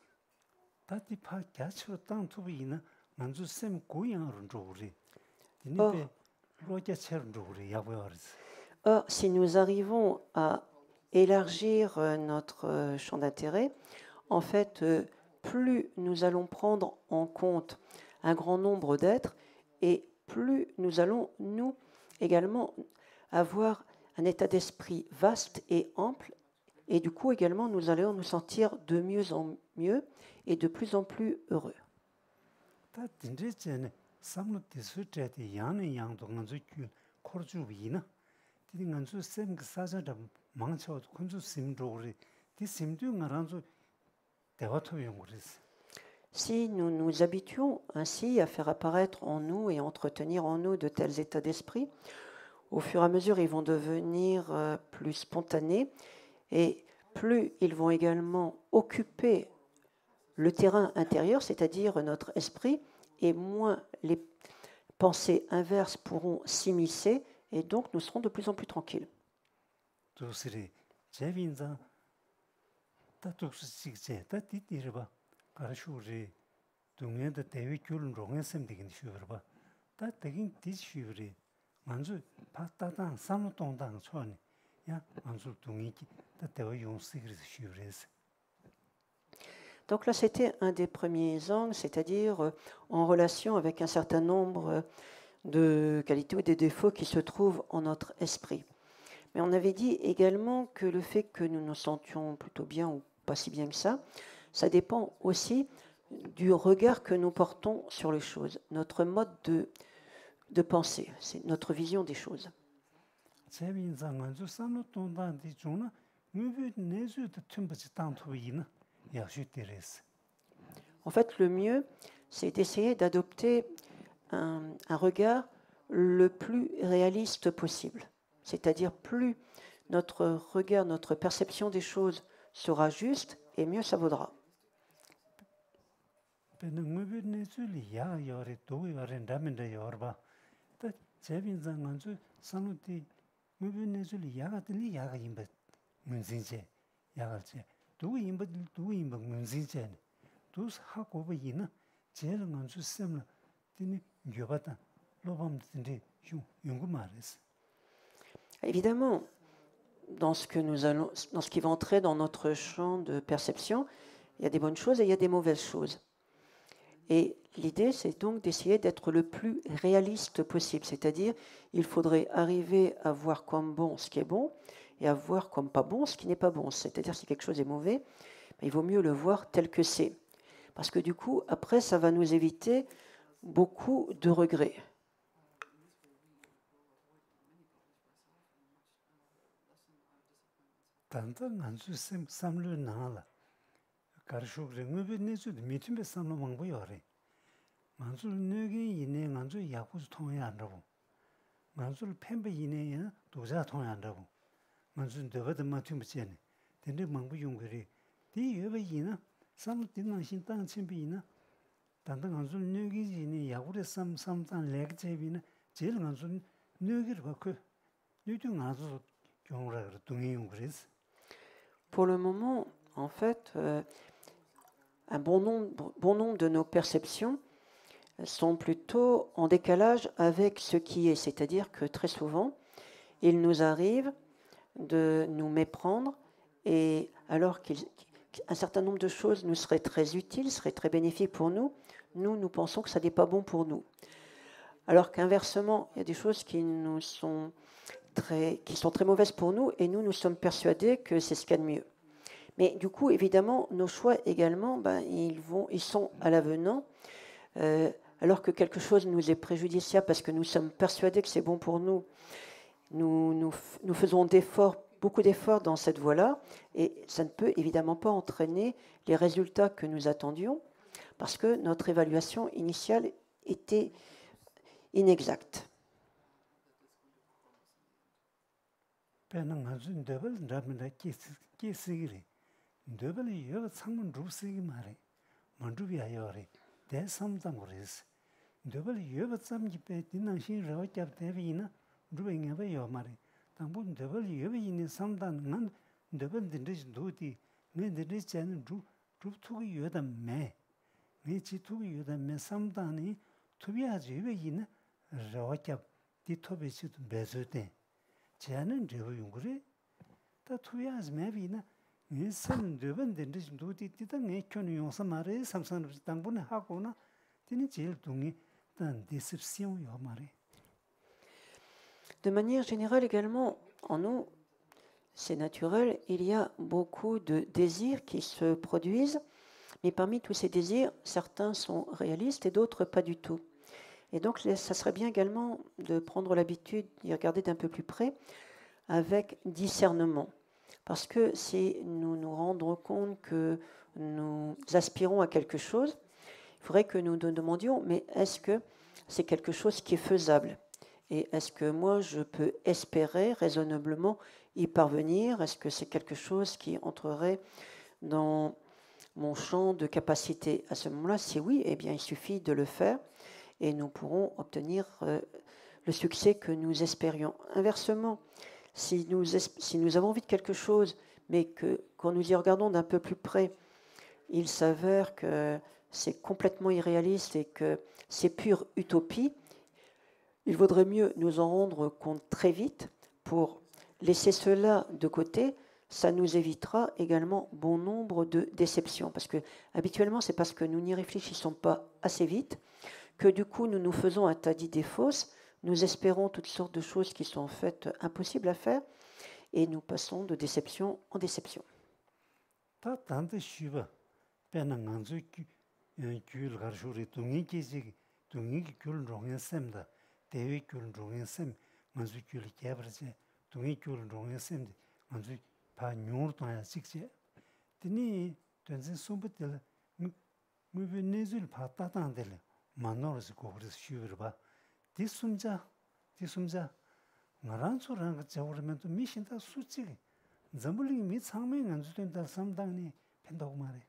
Or, si nous arrivons à élargir notre champ d'intérêt, en fait, plus nous allons prendre en compte un grand nombre d'êtres et plus nous allons, nous, également, avoir un état d'esprit vaste et ample, et du coup, également, nous allons nous sentir de mieux en mieux et de plus en plus heureux. Si nous nous habituons ainsi à faire apparaître en nous et entretenir en nous de tels états d'esprit, au fur et à mesure, ils vont devenir plus spontanés et plus ils vont également occuper le terrain intérieur, c'est-à-dire notre esprit, et moins les pensées inverses pourront s'immiscer et donc nous serons de plus en plus tranquilles. Donc là, c'était un des premiers angles, c'est-à-dire en relation avec un certain nombre de qualités ou des défauts qui se trouvent en notre esprit. Mais on avait dit également que le fait que nous nous sentions plutôt bien ou pas si bien que ça dépend aussi du regard que nous portons sur les choses, notre mode de pensée, c'est notre vision des choses. En fait, le mieux, c'est d'essayer d'adopter un regard le plus réaliste possible. C'est-à-dire, plus notre regard, notre perception des choses sera juste, et mieux ça vaudra. Évidemment, dans ce qui va entrer dans notre champ de perception, il y a des bonnes choses et il y a des mauvaises choses. Et l'idée, c'est donc d'essayer d'être le plus réaliste possible. C'est-à-dire, il faudrait arriver à voir comme bon ce qui est bon et à voir comme pas bon ce qui n'est pas bon. C'est-à-dire, si quelque chose est mauvais, il vaut mieux le voir tel que c'est. Parce que du coup, après, ça va nous éviter beaucoup de regrets. Pour le moment, en fait, un bon nombre de nos perceptions sont plutôt en décalage avec ce qui est. C'est-à-dire que très souvent, il nous arrive de nous méprendre, et alors qu'un certain nombre de choses nous seraient très utiles, seraient très bénéfiques pour nous, nous pensons que ça n'est pas bon pour nous. Alors qu'inversement, il y a des choses qui sont très mauvaises pour nous, et nous sommes persuadés que c'est ce qu'il y a de mieux. Mais du coup, évidemment, nos choix également, ils sont à l'avenant, alors que quelque chose nous est préjudiciable parce que nous sommes persuadés que c'est bon pour nous. Nous faisons beaucoup d'efforts dans cette voie-là, et ça ne peut évidemment pas entraîner les résultats que nous attendions, parce que notre évaluation initiale était inexacte. De manière générale également, en nous, c'est naturel, il y a beaucoup de désirs qui se produisent, mais parmi tous ces désirs, certains sont réalistes et d'autres pas du tout. Et donc, ça serait bien également de prendre l'habitude d'y regarder d'un peu plus près avec discernement. Parce que si nous nous rendons compte que nous aspirons à quelque chose, il faudrait que nous nous demandions, mais est-ce que c'est quelque chose qui est faisable? Et est-ce que moi, je peux espérer raisonnablement y parvenir? Est-ce que c'est quelque chose qui entrerait dans mon champ de capacité? À ce moment-là, si oui, eh bien, il suffit de le faire et nous pourrons obtenir le succès que nous espérions. Inversement, si nous avons envie de quelque chose, mais que quand nous y regardons d'un peu plus près, il s'avère que c'est complètement irréaliste et que c'est pure utopie, il vaudrait mieux nous en rendre compte très vite pour laisser cela de côté. Ça nous évitera également bon nombre de déceptions. Parce que habituellement, c'est parce que nous n'y réfléchissons pas assez vite que du coup, nous nous faisons un tas d'idées fausses. Nous espérons toutes sortes de choses qui sont en fait impossibles à faire. Et nous passons de déception en déception. 대외 교를 종의 셈 먼저 교를 개발지 동의 교를 종의 셈 먼저 바 뇽을 통해 식지 드니 된진 숨부터 무빈내줄 바따단들 만나서 고그래서 쉬어를 봐 디숨자 나란 소랑 같이 오르면 또 미신다 수치 잠불링 미 상면 안 주된다 상당히 팬다고 말해.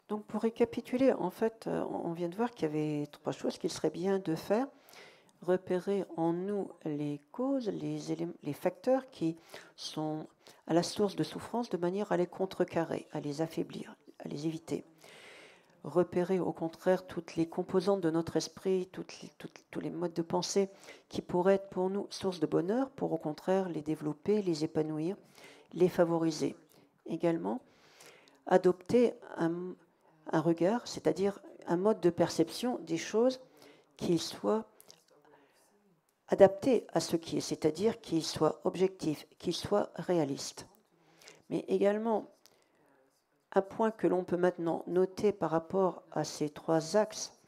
Donc pour récapituler, en fait, on vient de voir qu'il y avait trois choses qu'il serait bien de faire. Repérer en nous les causes, les facteurs qui sont à la source de souffrance de manière à les contrecarrer, à les affaiblir, à les éviter. Repérer au contraire toutes les composantes de notre esprit, tous les modes de pensée qui pourraient être pour nous source de bonheur, pour au contraire les développer, les épanouir, les favoriser. Également, adopter un regard, c'est-à-dire un mode de perception des choses qui soit adapté à ce qui est, c'est-à-dire qu'il soit objectif, qu'il soit réaliste. Mais également, un point que l'on peut maintenant noter par rapport à ces trois axes,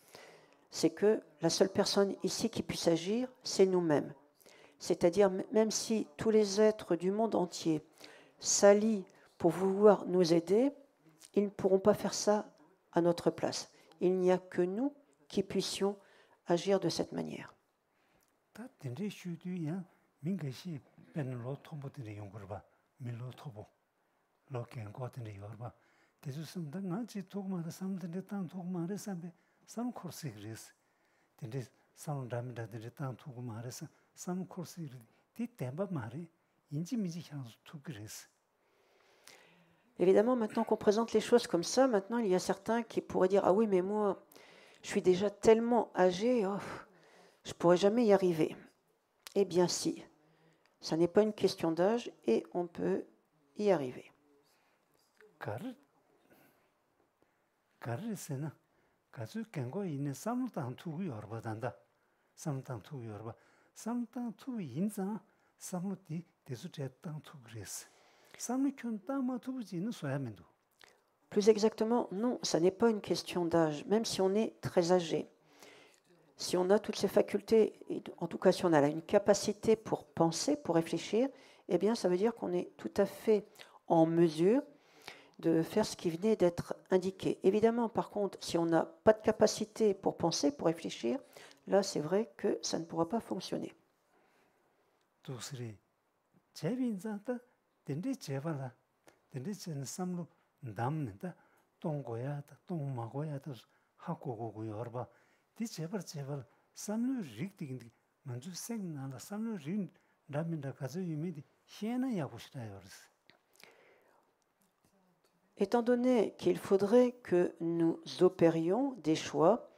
c'est que la seule personne ici qui puisse agir, c'est nous-mêmes. C'est-à-dire, même si tous les êtres du monde entier s'allient pour vouloir nous aider, ils ne pourront pas faire ça à notre place. Il n'y a que nous qui puissions agir de cette manière. Évidemment, maintenant qu'on présente les choses comme ça, maintenant il y a certains qui pourraient dire « Ah oui, mais moi, je suis déjà tellement âgé, je ne pourrais jamais y arriver. » Eh bien si, ça n'est pas une question d'âge et on peut y arriver. 가수 경고 있는 삼당 투구 열받한다. 삼당 투구 열받. 삼당 투구 인자 삼루디 대수제 땅 투그레스. 삼루촌 땅마 투부지는 소야면도. Plus exactement, non, ça n'est pas une question d'âge, même si on est très âgé. Si on a toutes ces facultés, en tout cas si on a une capacité pour penser, pour réfléchir, eh bien ça veut dire qu'on est tout à fait en mesure de faire ce qui venait d'être indiqué. Évidemment, par contre, si on n'a pas de capacité pour penser, pour réfléchir, là c'est vrai que ça ne pourra pas fonctionner. 도스리 제빈자다 덴데 제발라 덴데 제는 삼루 남는다 동고야다 동마고야다 하고고고 여봐 디 제발 삼루 릭디긴디 먼저 생나라 삼루 린 라민다 가서 이미디 희에나 야고시다 요르스. Étant donné qu'il faudrait que nous opérions des choix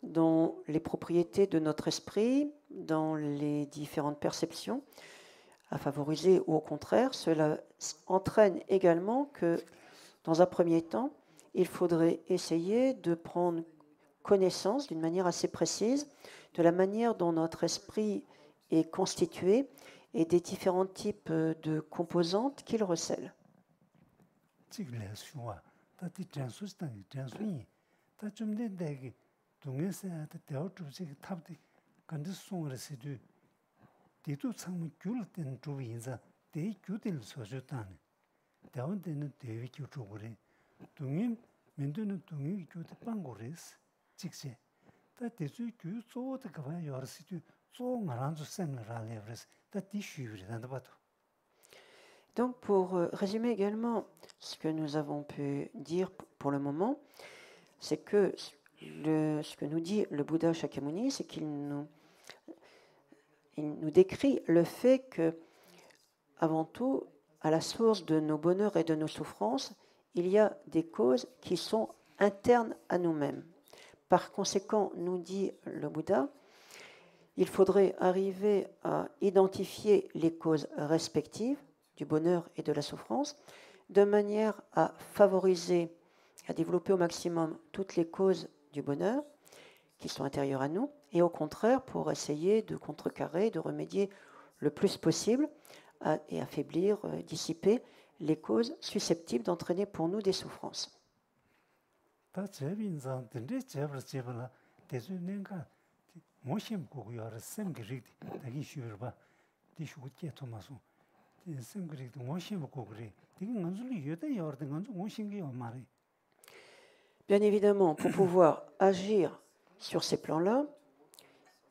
dans les propriétés de notre esprit, dans les différentes perceptions, à favoriser ou au contraire, cela entraîne également que, dans un premier temps, il faudrait essayer de prendre connaissance d'une manière assez précise de la manière dont notre esprit est constitué et des différents types de composantes qu'il recèle. Donc, pour résumer également ce que nous avons pu dire pour le moment, c'est que ce que nous dit le Bouddha Shakyamuni, c'est qu'il nous décrit le fait que, avant tout, à la source de nos bonheurs et de nos souffrances, il y a des causes qui sont internes à nous-mêmes. Par conséquent, nous dit le Bouddha, il faudrait arriver à identifier les causes respectives du bonheur et de la souffrance, de manière à favoriser, à développer au maximum toutes les causes du bonheur qui sont intérieures à nous, et au contraire pour essayer de contrecarrer, de remédier le plus possible et affaiblir, dissiper les causes susceptibles d'entraîner pour nous des souffrances. Bien évidemment, pour pouvoir agir sur ces plans-là,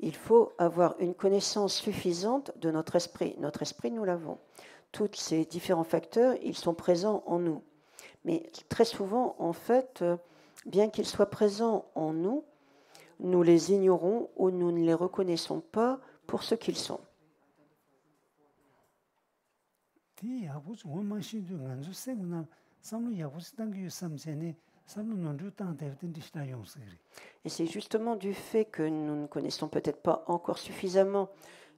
il faut avoir une connaissance suffisante de notre esprit. Notre esprit, nous l'avons. Tous ces différents facteurs, ils sont présents en nous. Mais très souvent, en fait, bien qu'ils soient présents en nous, nous les ignorons ou nous ne les reconnaissons pas pour ce qu'ils sont. Et c'est justement du fait que nous ne connaissons peut-être pas encore suffisamment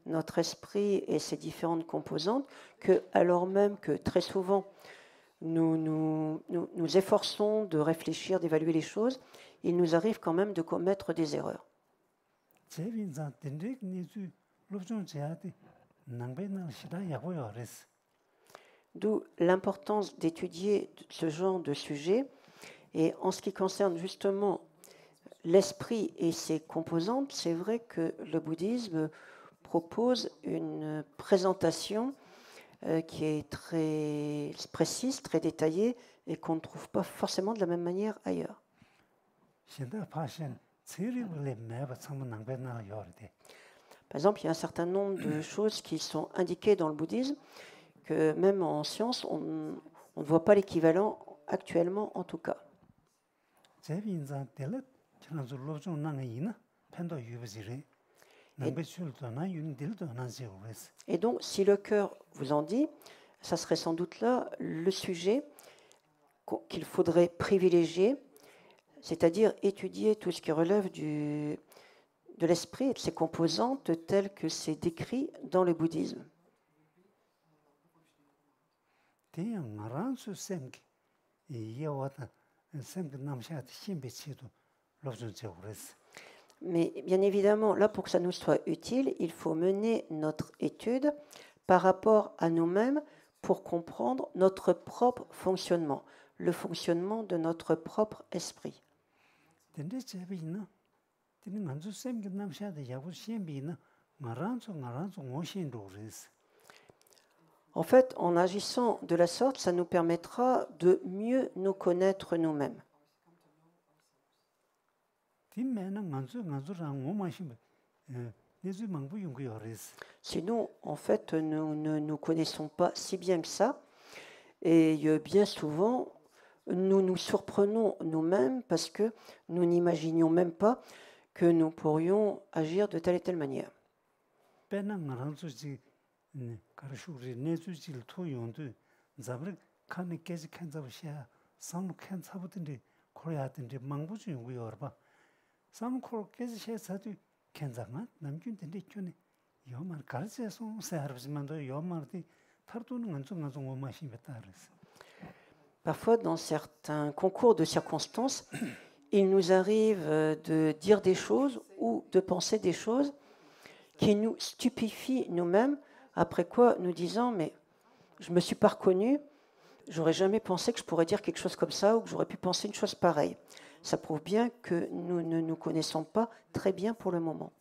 notre esprit et ses différentes composantes, que, alors même que très souvent nous efforçons de réfléchir, d'évaluer les choses, il nous arrive quand même de commettre des erreurs. D'où l'importance d'étudier ce genre de sujet. Et en ce qui concerne justement l'esprit et ses composantes, c'est vrai que le bouddhisme propose une présentation qui est très précise, très détaillée et qu'on ne trouve pas forcément de la même manière ailleurs. Par exemple, il y a un certain nombre de choses qui sont indiquées dans le bouddhisme que même en science, on ne voit pas l'équivalent actuellement en tout cas. Et donc, si le cœur vous en dit, ça serait sans doute là le sujet qu'il faudrait privilégier, c'est-à-dire étudier tout ce qui relève de l'esprit et de ses composantes telles que c'est décrit dans le bouddhisme. Mais bien évidemment, là, pour que ça nous soit utile, il faut mener notre étude par rapport à nous-mêmes pour comprendre notre propre fonctionnement, le fonctionnement de notre propre esprit. En fait, en agissant de la sorte, ça nous permettra de mieux nous connaître nous-mêmes. Sinon, en fait, nous ne nous connaissons pas si bien que ça. Et bien souvent, nous nous surprenons nous-mêmes parce que nous n'imaginions même pas que nous pourrions agir de telle et telle manière. Parfois, dans certains concours de circonstances, il nous arrive de dire des choses ou de penser des choses qui nous stupéfient nous-mêmes, après quoi nous disons « mais je ne me suis pas reconnu, j'aurais jamais pensé que je pourrais dire quelque chose comme ça ou que j'aurais pu penser une chose pareille ». Ça prouve bien que nous ne nous connaissons pas très bien pour le moment.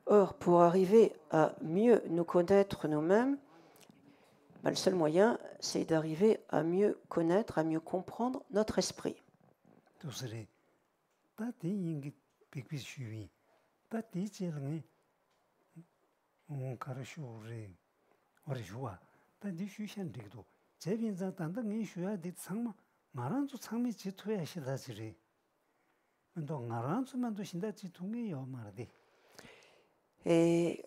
Or, pour arriver à mieux nous connaître nous-mêmes, le seul moyen, c'est d'arriver à mieux connaître, à mieux comprendre notre esprit. Et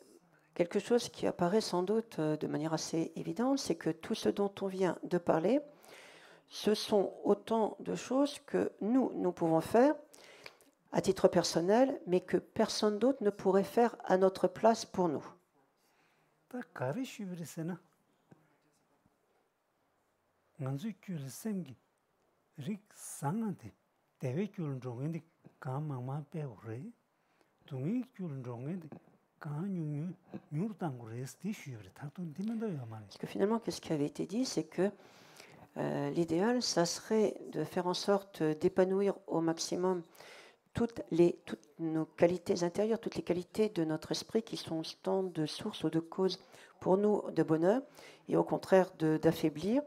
quelque chose qui apparaît sans doute de manière assez évidente, c'est que tout ce dont on vient de parler, ce sont autant de choses que nous pouvons faire à titre personnel, mais que personne d'autre ne pourrait faire à notre place pour nous. Parce que finalement, ce qui avait été dit, c'est que l'idéal, ça serait de faire en sorte d'épanouir au maximum toutes nos qualités intérieures, toutes les qualités de notre esprit qui sont autant de sources ou de causes pour nous de bonheur, et au contraire d'affaiblir,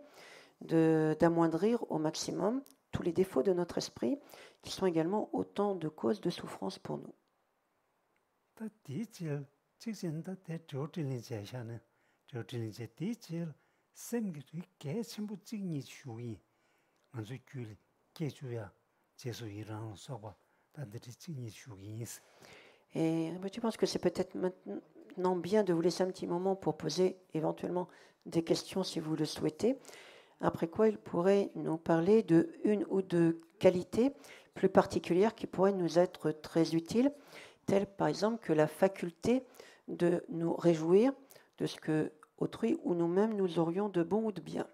d'amoindrir au maximum tous les défauts de notre esprit qui sont également autant de causes de souffrance pour nous. Et je pense que c'est peut-être maintenant bien de vous laisser un petit moment pour poser éventuellement des questions si vous le souhaitez, après quoi il pourrait nous parler de une ou deux qualités plus particulières qui pourraient nous être très utiles, telles par exemple que la faculté de nous réjouir de ce que autrui ou nous-mêmes nous aurions de bon ou de bien.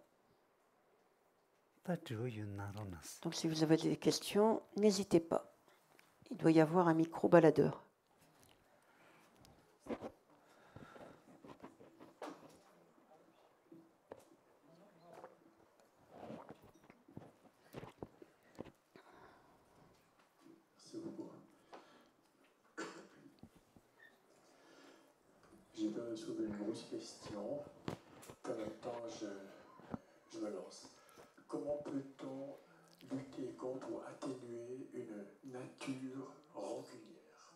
Donc si vous avez des questions, n'hésitez pas. Il doit y avoir un micro baladeur. Merci beaucoup. J'ai pas soulevé une grosse question. En même temps, je me lance. Comment peut-on lutter contre ou atténuer une nature rancunière?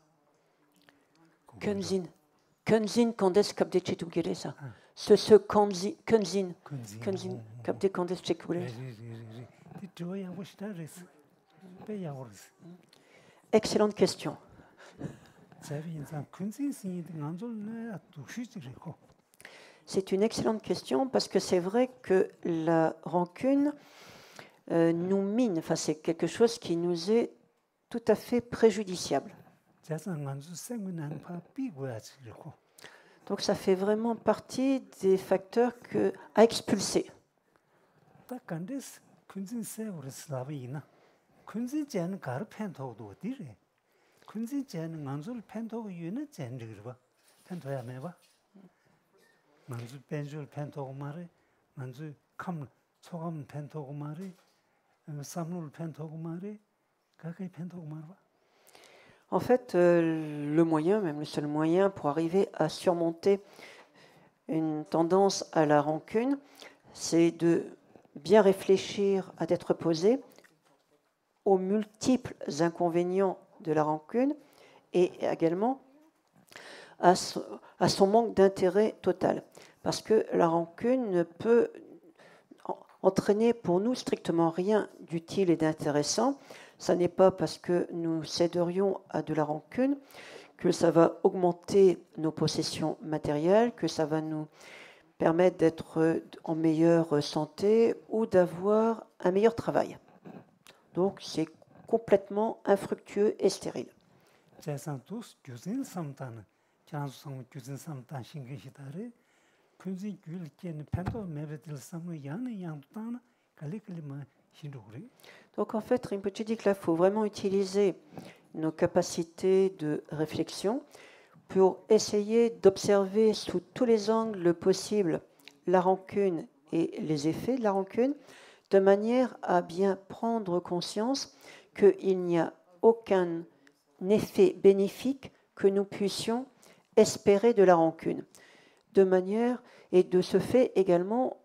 Kunzin kandes kapde chetugeresa. Ce kunzin kapde kandes chetugeresa. Excellente question. C'est une excellente question parce que c'est vrai que la rancune nous mine, enfin c'est quelque chose qui nous est tout à fait préjudiciable. Donc ça fait vraiment partie des facteurs à expulser. 다 간데스 군진 세우르 슬라비나 군진 제는 가르 펜토도 어디래 군진 제는 만줄 펜토고 유는 젠르르 봐 펜토야 매봐 만줄 펜줄 펜토고 말에 만줄 컴 소감 펜토고 말에 삼룰 펜토고 말에 가까이 펜토고 말봐. En fait, le moyen, même le seul moyen pour arriver à surmonter une tendance à la rancune, c'est de bien réfléchir à tête reposée aux multiples inconvénients de la rancune et également à son manque d'intérêt total. Parce que la rancune ne peut entraîner pour nous strictement rien d'utile et d'intéressant. Ce n'est pas parce que nous céderions à de la rancune que ça va augmenter nos possessions matérielles, que ça va nous permettre d'être en meilleure santé ou d'avoir un meilleur travail. Donc c'est complètement infructueux et stérile. Donc en fait, Rinpoche dit que là, il faut vraiment utiliser nos capacités de réflexion pour essayer d'observer sous tous les angles possibles la rancune et les effets de la rancune, de manière à bien prendre conscience qu'il n'y a aucun effet bénéfique que nous puissions espérer de la rancune. De manière, et de ce fait également,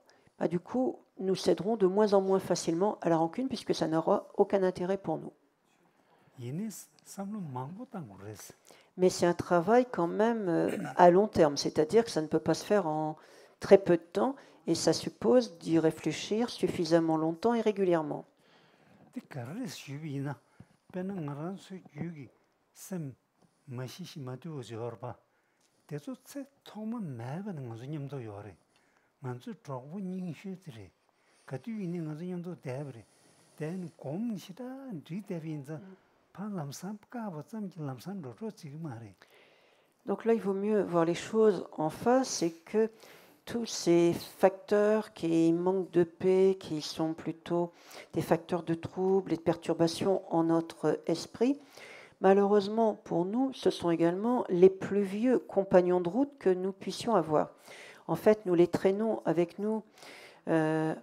du coup, nous céderons de moins en moins facilement à la rancune puisque ça n'aura aucun intérêt pour nous. Mais c'est un travail quand même à long terme, c'est-à-dire que ça ne peut pas se faire en très peu de temps et ça suppose d'y réfléchir suffisamment longtemps et régulièrement. Donc là, il vaut mieux voir les choses en face, c'est que tous ces facteurs qui manquent de paix, qui sont plutôt des facteurs de troubles et de perturbations en notre esprit, malheureusement pour nous, ce sont également les plus vieux compagnons de route que nous puissions avoir. En fait, nous les traînons avec nous. En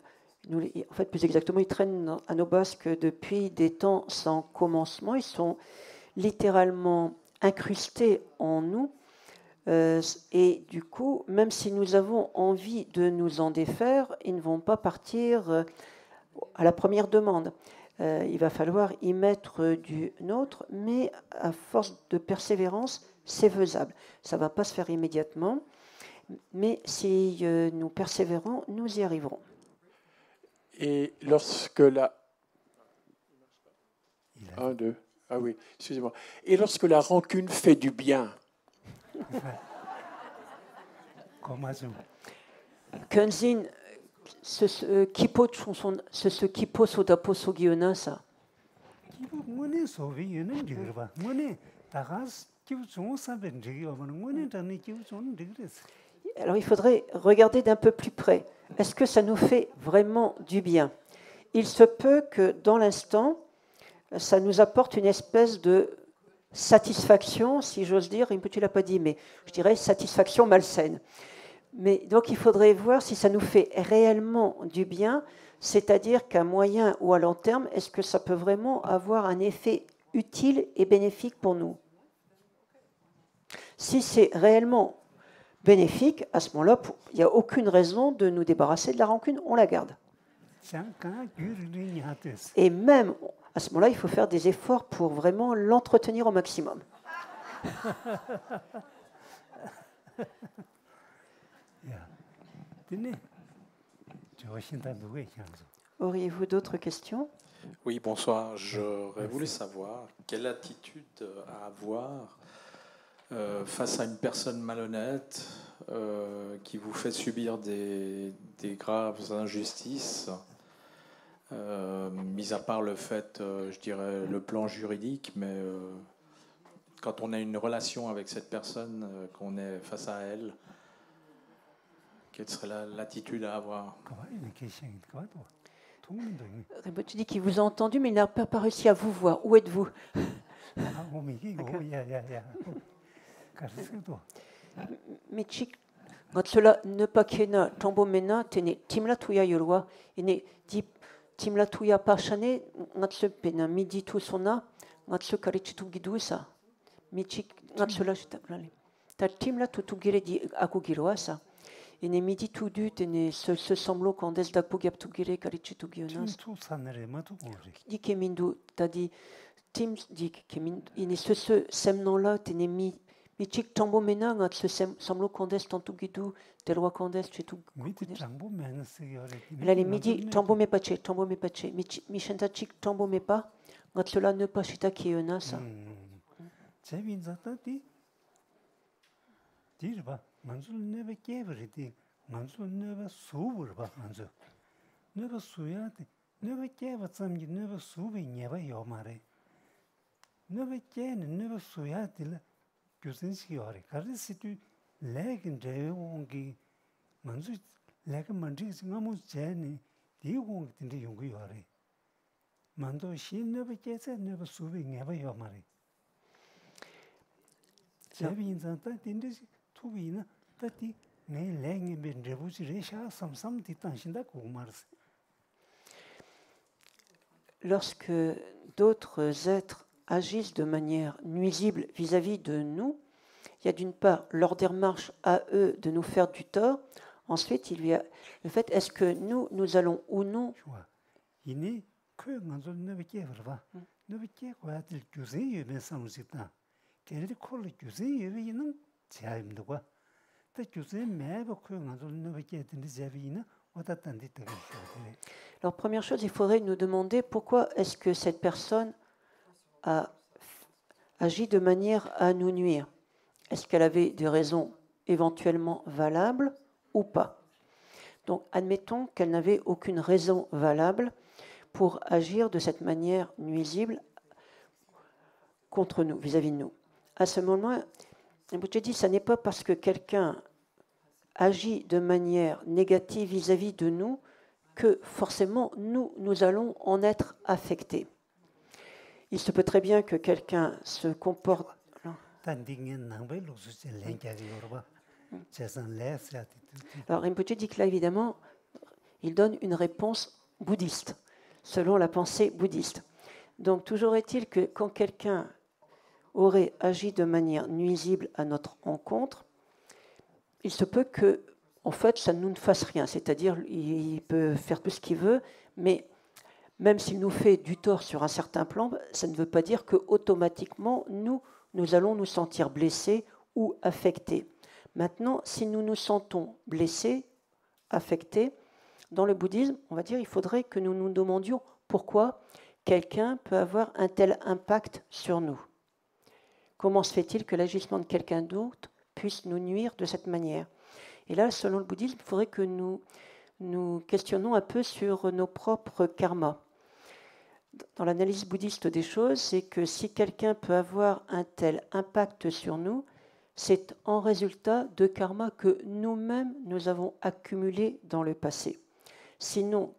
fait, plus exactement, ils traînent à nos basques depuis des temps sans commencement. Ils sont littéralement incrustés en nous. Et du coup, même si nous avons envie de nous en défaire, ils ne vont pas partir à la première demande. Il va falloir y mettre du nôtre, mais à force de persévérance, c'est faisable. Ça ne va pas se faire immédiatement, mais si nous persévérons, nous y arriverons. Et lorsque la... Un, deux. Ah oui, excusez-moi. Et lorsque la rancune fait du bien. Kenzin, ce kipo sodapo sogiona ça. Alors il faudrait regarder d'un peu plus près. Est-ce que ça nous fait vraiment du bien? Il se peut que dans l'instant, ça nous apporte une espèce de satisfaction, si j'ose dire, Rinpoche ne l'a pas dit, mais je dirais satisfaction malsaine. Mais donc il faudrait voir si ça nous fait réellement du bien, c'est-à-dire qu'à moyen ou à long terme, est-ce que ça peut vraiment avoir un effet utile et bénéfique pour nous? Si c'est réellement bénéfique, à ce moment-là, il n'y a aucune raison de nous débarrasser de la rancune, on la garde. Et même à ce moment-là, il faut faire des efforts pour vraiment l'entretenir au maximum. Auriez-vous d'autres questions? Oui, bonsoir. J'aurais voulu savoir quelle attitude à avoir face à une personne malhonnête qui vous fait subir des graves injustices, mis à part le fait, je dirais, le plan juridique, mais quand on a une relation avec cette personne, qu'on est face à elle, quelle serait l'attitude à avoir? Rinpoche dit qu'il vous a entendu, mais il n'a pas réussi à vous voir. Où êtes-vous? Michik, cela ne pas kena, tombo mena, tene timla tuya yorwa, ene di timla tuya pachane, natse pena midi tu sona, natse karichitu gidusa. Michik, natsela chitablali. Ta timla tutugire di akugirwasa. Ene midi tu du tene se semblo kandes dakpugap tugire karichitu gionas. Di kemindu, ta di tim di kemindu, ene se semnon-là tene mi Michik tambo mena ngat se semblo kandes tantu gidu telwa kandes chetu. Là les midi tambo me pache, michenta chik tambo me pas, ngat cela ne pas chita kiona sa. Dirba, mansul neva kevriti, mansul neva suburba mansul. Neva suyati, neva keva tsamgi neva subi nyeva yomare. Neva kene neva suyati la gyusinski yore. Kari situ lekin drewe wongi, mansul lekin mandriksi ngamu jayani, di wongi tindi yungu yore. Mando shi neva kese neva subi nyeva yomare. Jabi inzan ta tindi tubina tati ngay lengi ben rebuchi resha samsam titan shinda kumarse. Lorsque d'autres êtres agissent de manière nuisible vis-à-vis de nous, il y a d'une part leur démarche à eux de nous faire du tort. Ensuite, il y a le fait est-ce que nous allons ou non. Ini que nganzo nebe kevrba. Nebe ke kwatil gyusen yeben samsita. Keri kol gyusen yeben 자임도 봐. 때 교수님 매번 그런가도 너밖에 된지 자비나 왔다던데 되게. Alors première chose, il faudrait nous demander pourquoi est-ce que cette personne a agi de manière à nous nuire. Est-ce qu'elle avait des raisons éventuellement valables ou pas? Donc admettons qu'elle n'avait aucune raison valable pour agir de cette manière nuisible contre nous, vis-à-vis de nous. À ce moment-là, je dis, ce n'est pas parce que quelqu'un agit de manière négative vis-à-vis de nous que forcément nous allons en être affectés. Il se peut très bien que quelqu'un se comporte. Alors Rinpoche dit que là, évidemment, il donne une réponse bouddhiste, selon la pensée bouddhiste. Donc toujours est-il que quand quelqu'un aurait agi de manière nuisible à notre encontre, il se peut que, en fait, ça ne nous fasse rien. C'est-à-dire, il peut faire tout ce qu'il veut, mais même s'il nous fait du tort sur un certain plan, ça ne veut pas dire qu'automatiquement, nous allons nous sentir blessés ou affectés. Maintenant, si nous nous sentons blessés, affectés, dans le bouddhisme, on va dire, il faudrait que nous nous demandions pourquoi quelqu'un peut avoir un tel impact sur nous. Comment se fait-il que l'agissement de quelqu'un d'autre puisse nous nuire de cette manière? Et là, selon le bouddhisme, il faudrait que nous questionnons un peu sur nos propres karmas. Dans l'analyse bouddhiste des choses, c'est que si quelqu'un peut avoir un tel impact sur nous, c'est en résultat de karma que nous-mêmes nous avons accumulé dans le passé. Sinon,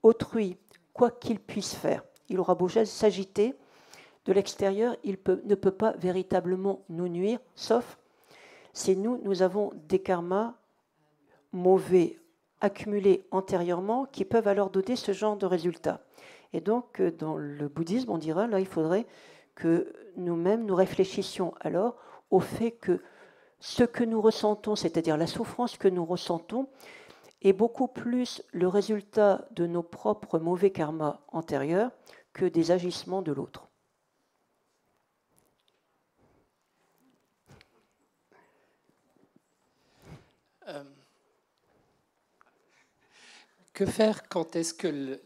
autrui, quoi qu'il puisse faire, il aura beau s'agiter, de l'extérieur, il ne peut pas véritablement nous nuire, sauf si nous avons des karmas mauvais accumulés antérieurement qui peuvent alors donner ce genre de résultats. Et donc, dans le bouddhisme, on dira, là, il faudrait que nous-mêmes, nous réfléchissions alors au fait que ce que nous ressentons, c'est-à-dire la souffrance que nous ressentons, est beaucoup plus le résultat de nos propres mauvais karmas antérieurs que des agissements de l'autre. Que faire quand est-ce que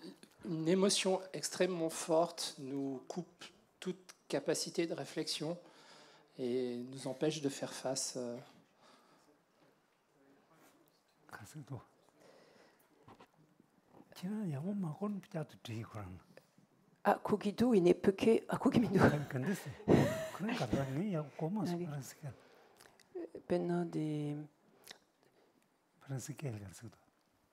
une émotion extrêmement forte nous coupe toute capacité de réflexion et nous empêche de faire face Akugidu ine peke akugimindu. 그런 가방이 야 고마스 Allez. 프랑스게 Penna des 프랑스게 가서도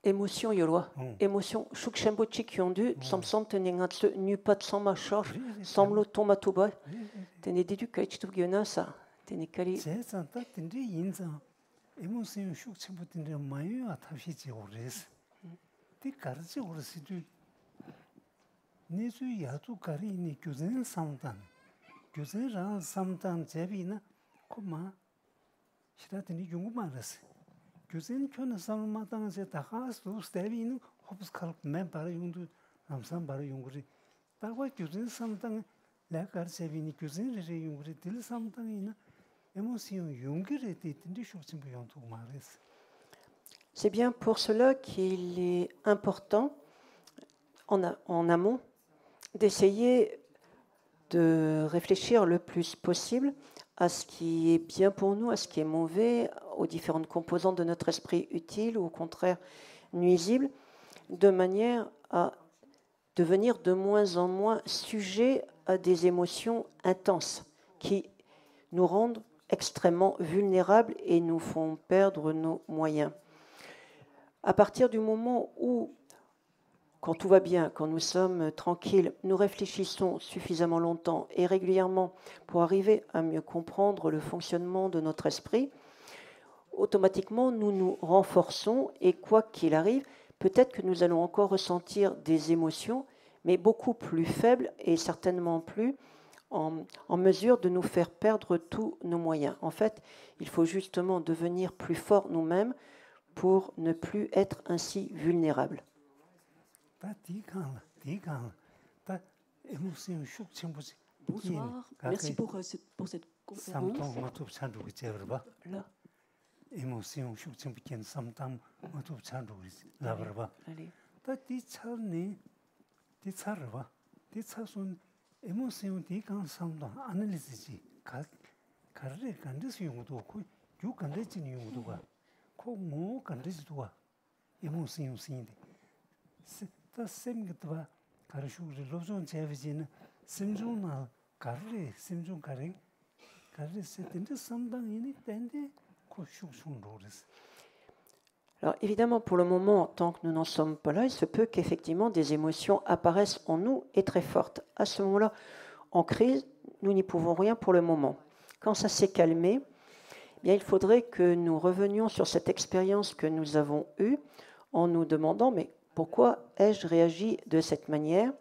émotions yolwa. 응. Émotions shukshembochi kyondu samsam teningatsu nupat sama shor samlo tomatuba tene dedu kaichtu gyona sa tene kali 제산다 딘지 인자 에모션 슉침부터 마요 아타시지 오레스 디 가르지 오르시도 네수 야두 가리니 교전 삼단 교전랑 삼단 제비나 코마 시라더니 용구만레스 교전 켜는 삼마당에서 다가스 스테비는 호브스칼 멤버 용도 남산 바로 용구리 다과 교전 삼단 내가 제비니 교전을 용구리 딜 삼단이나 C'est bien pour cela qu'il est important, en amont, d'essayer de réfléchir le plus possible à ce qui est bien pour nous, à ce qui est mauvais, aux différentes composantes de notre esprit utiles ou au contraire nuisibles, de manière à devenir de moins en moins sujet à des émotions intenses qui nous rendent extrêmement vulnérables et nous font perdre nos moyens. À partir du moment où, quand tout va bien, quand nous sommes tranquilles, nous réfléchissons suffisamment longtemps et régulièrement pour arriver à mieux comprendre le fonctionnement de notre esprit, automatiquement nous nous renforçons et quoi qu'il arrive, peut-être que nous allons encore ressentir des émotions, mais beaucoup plus faibles et certainement plus en mesure de nous faire perdre tous nos moyens. En fait, il faut justement devenir plus forts nous-mêmes pour ne plus être ainsi vulnérables. Bonsoir, merci pour cette conférence. Là. Allez. 에모션 디간 삼도 아날리시지 가르레 간데스 용도 고 유 간데지 용도가 코모 간데지도가 에모션 신데 다 셈게도가 가르슈르 로존 제비지는 심중나 가르레 심중 가르 세텐데 삼당이니 텐데 코슈순로레스. Alors évidemment, pour le moment, tant que nous n'en sommes pas là, il se peut qu'effectivement des émotions apparaissent en nous et très fortes. À ce moment-là, en crise, nous n'y pouvons rien pour le moment. Quand ça s'est calmé, eh bien, il faudrait que nous revenions sur cette expérience que nous avons eue en nous demandant mais pourquoi ai-je réagi de cette manière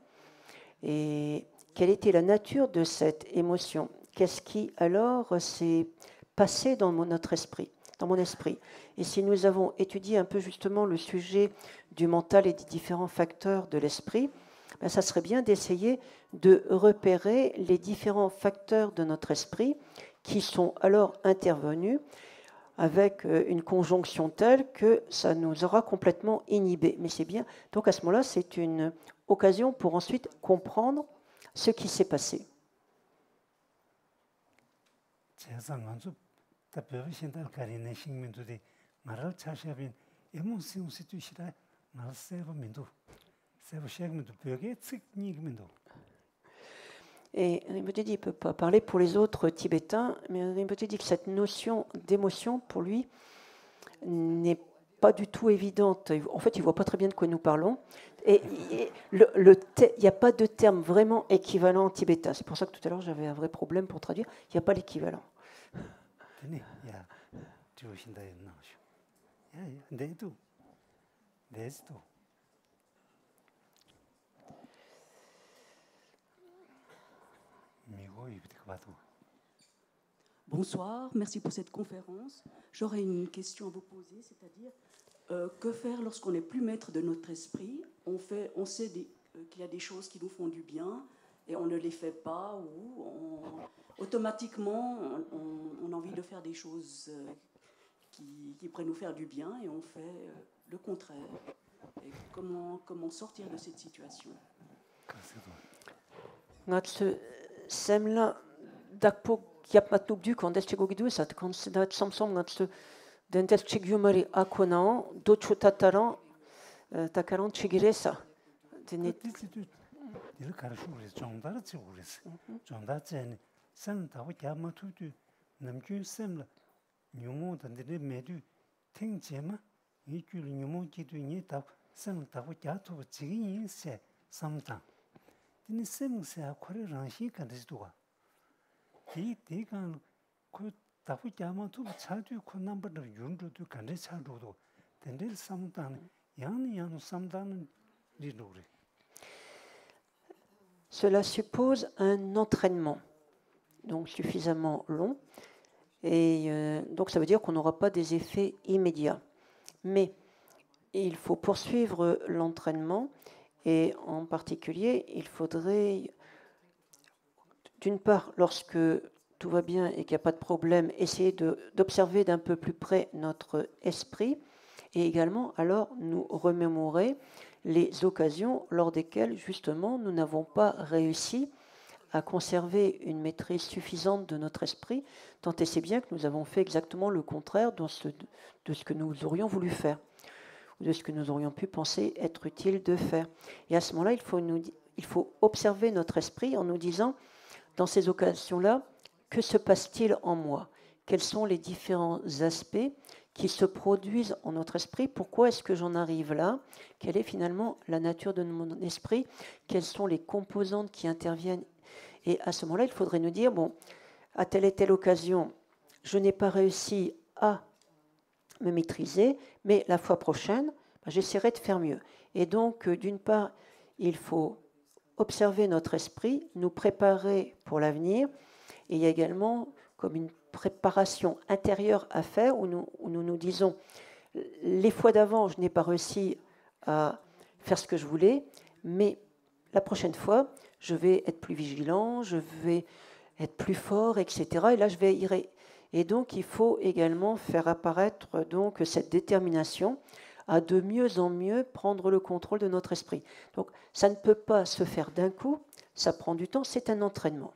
et quelle était la nature de cette émotion? Qu'est-ce qui alors s'est passé dans notre esprit? Dans mon esprit. Et si nous avons étudié un peu justement le sujet du mental et des différents facteurs de l'esprit, ben ça serait bien d'essayer de repérer les différents facteurs de notre esprit qui sont alors intervenus avec une conjonction telle que ça nous aura complètement inhibés. Mais c'est bien. Donc à ce moment-là, c'est une occasion pour ensuite comprendre ce qui s'est passé. Et Rinpoche dit, il ne peut pas parler pour les autres Tibétains, mais Rinpoche dit que cette notion d'émotion, pour lui, n'est pas du tout évidente. En fait, il ne voit pas très bien de quoi nous parlons. Et il n'y a pas de terme vraiment équivalent en tibétain. C'est pour ça que tout à l'heure, j'avais un vrai problème pour traduire. Il n'y a pas l'équivalent. Bonsoir, merci pour cette conférence. J'aurais une question à vous poser, c'est-à-dire que faire lorsqu'on n'est plus maître de notre esprit? On sait qu'il y a des choses qui nous font du bien et on ne les fait pas, ou automatiquement on a envie de faire des choses qui pourraient nous faire du bien et on fait le contraire. Et comment sortir de cette situation? Semla dakpo yapmatubdu kondeschigogidu sat konsidat samsom natsu dendeschigyumari akona dochutataran takaran chigiresa Il carrefour est John Darcy. John Darcy, 산 타고 야마 투두 남균 셈라 뇽모 단데 메두 팅제마 이줄 뇽모 기두니 산 타고 야투 지긴세 삼장 이 셈세 코레랑시 간데도가 이 대간 그 타고 야마 투 차두 코 넘버를 윤주도 간데 차도도 된들 삼단 양양 삼단은 리로리. Cela suppose un entraînement, donc suffisamment long, et donc ça veut dire qu'on n'aura pas des effets immédiats. Mais il faut poursuivre l'entraînement, et en particulier, il faudrait, d'une part, lorsque tout va bien et qu'il n'y a pas de problème, essayer d'observer d'un peu plus près notre esprit, et également alors nous remémorer les occasions lors desquelles, justement, nous n'avons pas réussi à conserver une maîtrise suffisante de notre esprit, tant et c'est bien que nous avons fait exactement le contraire de ce que nous aurions voulu faire, ou de ce que nous aurions pu penser être utile de faire. Et à ce moment-là, il faut observer notre esprit en nous disant, dans ces occasions-là, que se passe-t-il en moi? Quels sont les différents aspects qui se produisent en notre esprit? Pourquoi est-ce que j'en arrive là? Quelle est finalement la nature de mon esprit? Quelles sont les composantes qui interviennent? Et à ce moment-là, il faudrait nous dire, bon, à telle et telle occasion, je n'ai pas réussi à me maîtriser, mais la fois prochaine, j'essaierai de faire mieux. Et donc, d'une part, il faut observer notre esprit, nous préparer pour l'avenir, et il y a également comme une préparation intérieure à faire où nous disons, les fois d'avant, je n'ai pas réussi à faire ce que je voulais, mais la prochaine fois, je vais être plus vigilant, je vais être plus fort, etc. Et là, je vais y... Et donc, il faut également faire apparaître donc cette détermination à de mieux en mieux prendre le contrôle de notre esprit. Donc, ça ne peut pas se faire d'un coup, ça prend du temps, c'est un entraînement.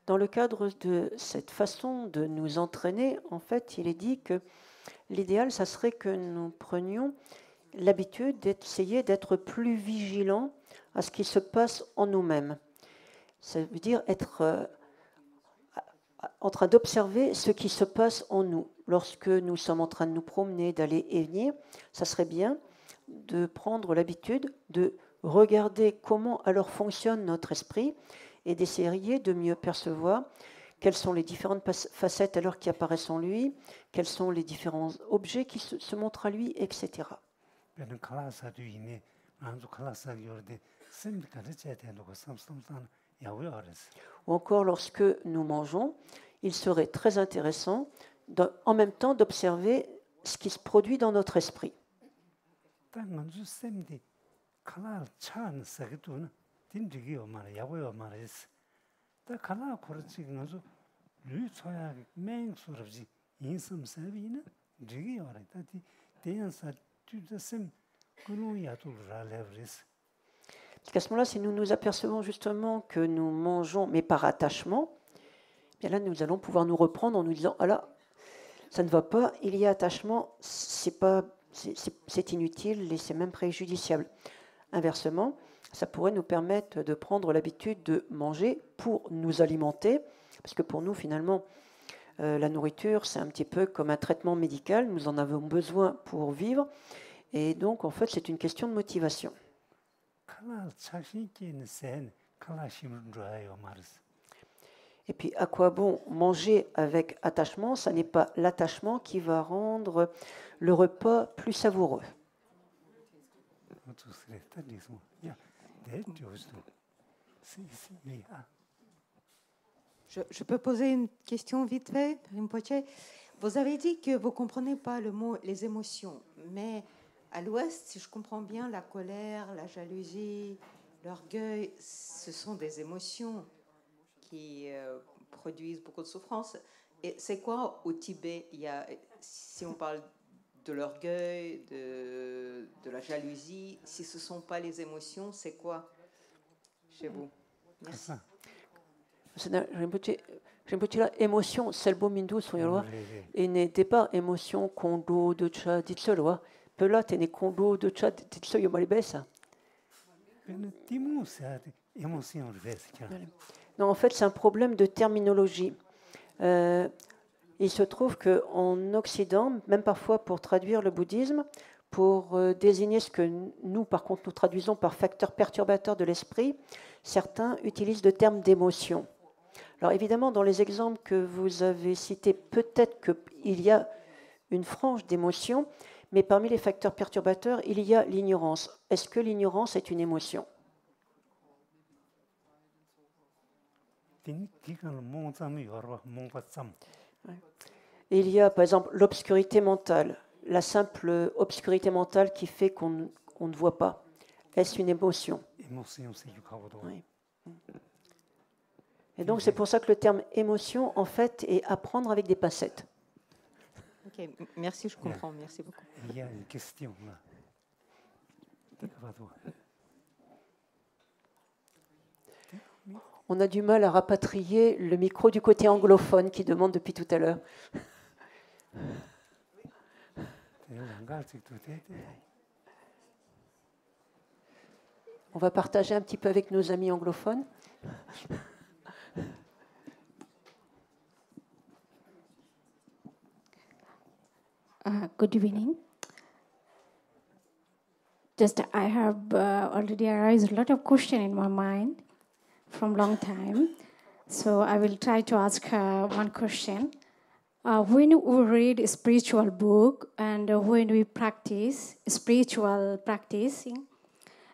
Dans le cadre de cette façon de nous entraîner, en fait, il est dit que l'idéal, ça serait que nous prenions l'habitude d'essayer d'être plus vigilants à ce qui se passe en nous-mêmes. Ça veut dire être en train d'observer ce qui se passe en nous. Lorsque nous sommes en train de nous promener, d'aller et venir, ça serait bien de prendre l'habitude de regarder comment alors fonctionne notre esprit et d'essayer de mieux percevoir quelles sont les différentes facettes alors qui apparaissent en lui, quels sont les différents objets qui se montrent à lui, etc. Ou encore lorsque nous mangeons, il serait très intéressant en même temps d'observer ce qui se produit dans notre esprit. Parce qu'à ce moment-là, si nous nous apercevons justement que nous mangeons, mais par attachement, bien là, nous allons pouvoir nous reprendre en nous disant, ah là, ça ne va pas, il y a attachement, c'est inutile et c'est même préjudiciable. Inversement, ça pourrait nous permettre de prendre l'habitude de manger pour nous alimenter, parce que pour nous, finalement, la nourriture, c'est un petit peu comme un traitement médical, nous en avons besoin pour vivre, et donc, en fait, c'est une question de motivation. Et puis, à quoi bon manger avec attachement? Ça n'est pas l'attachement qui va rendre le repas plus savoureux. Je peux poser une question vite fait, Rinpoche? Vous avez dit que vous ne comprenez pas le mot les émotions, mais à l'Ouest, si je comprends bien, la colère, la jalousie, l'orgueil, ce sont des émotions qui produisent beaucoup de souffrance. Et c'est quoi au Tibet? Si on parle de l'orgueil, de la jalousie, si ce ne sont pas les émotions, c'est quoi chez vous? Merci. Rinpoche, émotion, selbo mindu soyolwa, et n'était pas émotion kondo de cha ditsolwa, pela tene kondo de cha ditsoyo malibesa. Non, en fait, c'est un problème de terminologie. Il se trouve qu'en Occident, même parfois pour traduire le bouddhisme, pour désigner ce que nous, par contre, nous traduisons par facteur perturbateur de l'esprit, certains utilisent le terme d'émotion. Alors évidemment, dans les exemples que vous avez cités, peut-être qu'il y a une frange d'émotion, mais parmi les facteurs perturbateurs, il y a l'ignorance. Est-ce que l'ignorance est une émotion ? Il y a, par exemple, l'obscurité mentale, la simple obscurité mentale qui fait qu'on ne voit pas. Est-ce une émotion ? Oui. Et donc, c'est pour ça que le terme émotion, en fait, est à prendre avec des pincettes. Ok, merci, je comprends. Merci beaucoup. Il y a une question là. On a du mal à rapatrier le micro du côté anglophone qui demande depuis tout à l'heure. On va partager un petit peu avec nos amis anglophones. Good evening. Just I have already arised a lot of questions in my mind from long time. So I will try to ask one question. When we read a spiritual book and when we practice spiritual practicing,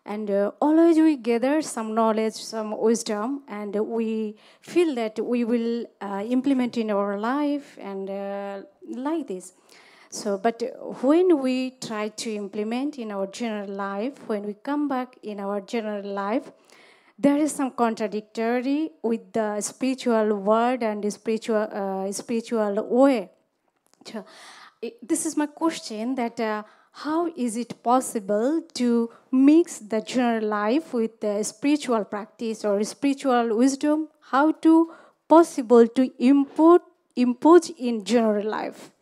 and always we gather some knowledge, some wisdom, and we feel that we will implement in our life and like this. So, but when we try to implement in our general life, when we come back in our general life, there is some contradictory with the spiritual word and the spiritual way. So, this is my question: that how is it possible to mix the general life with the spiritual practice or spiritual wisdom? How to possible to impose in general life?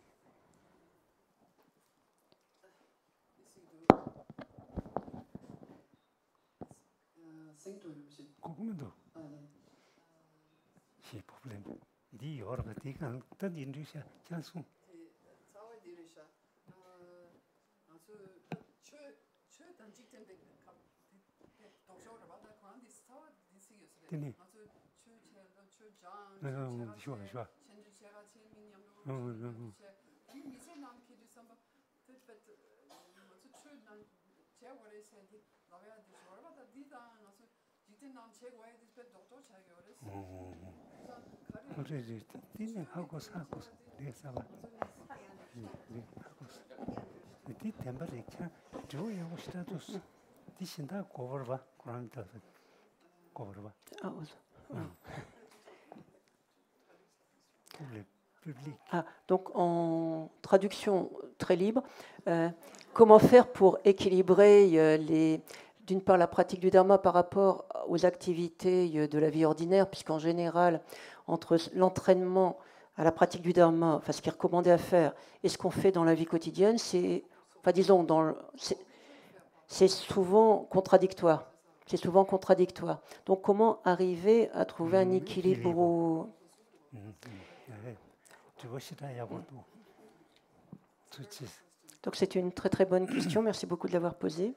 Donc en traduction très libre, comment faire pour équilibrer d'une part la pratique du dharma par rapport aux activités de la vie ordinaire, puisqu'en général, entre l'entraînement à la pratique du dharma, enfin ce qui est recommandé à faire, et ce qu'on fait dans la vie quotidienne, c'est souvent contradictoire. C'est souvent contradictoire. Donc comment arriver à trouver un équilibre Donc c'est une très très bonne question. Merci beaucoup de l'avoir posée.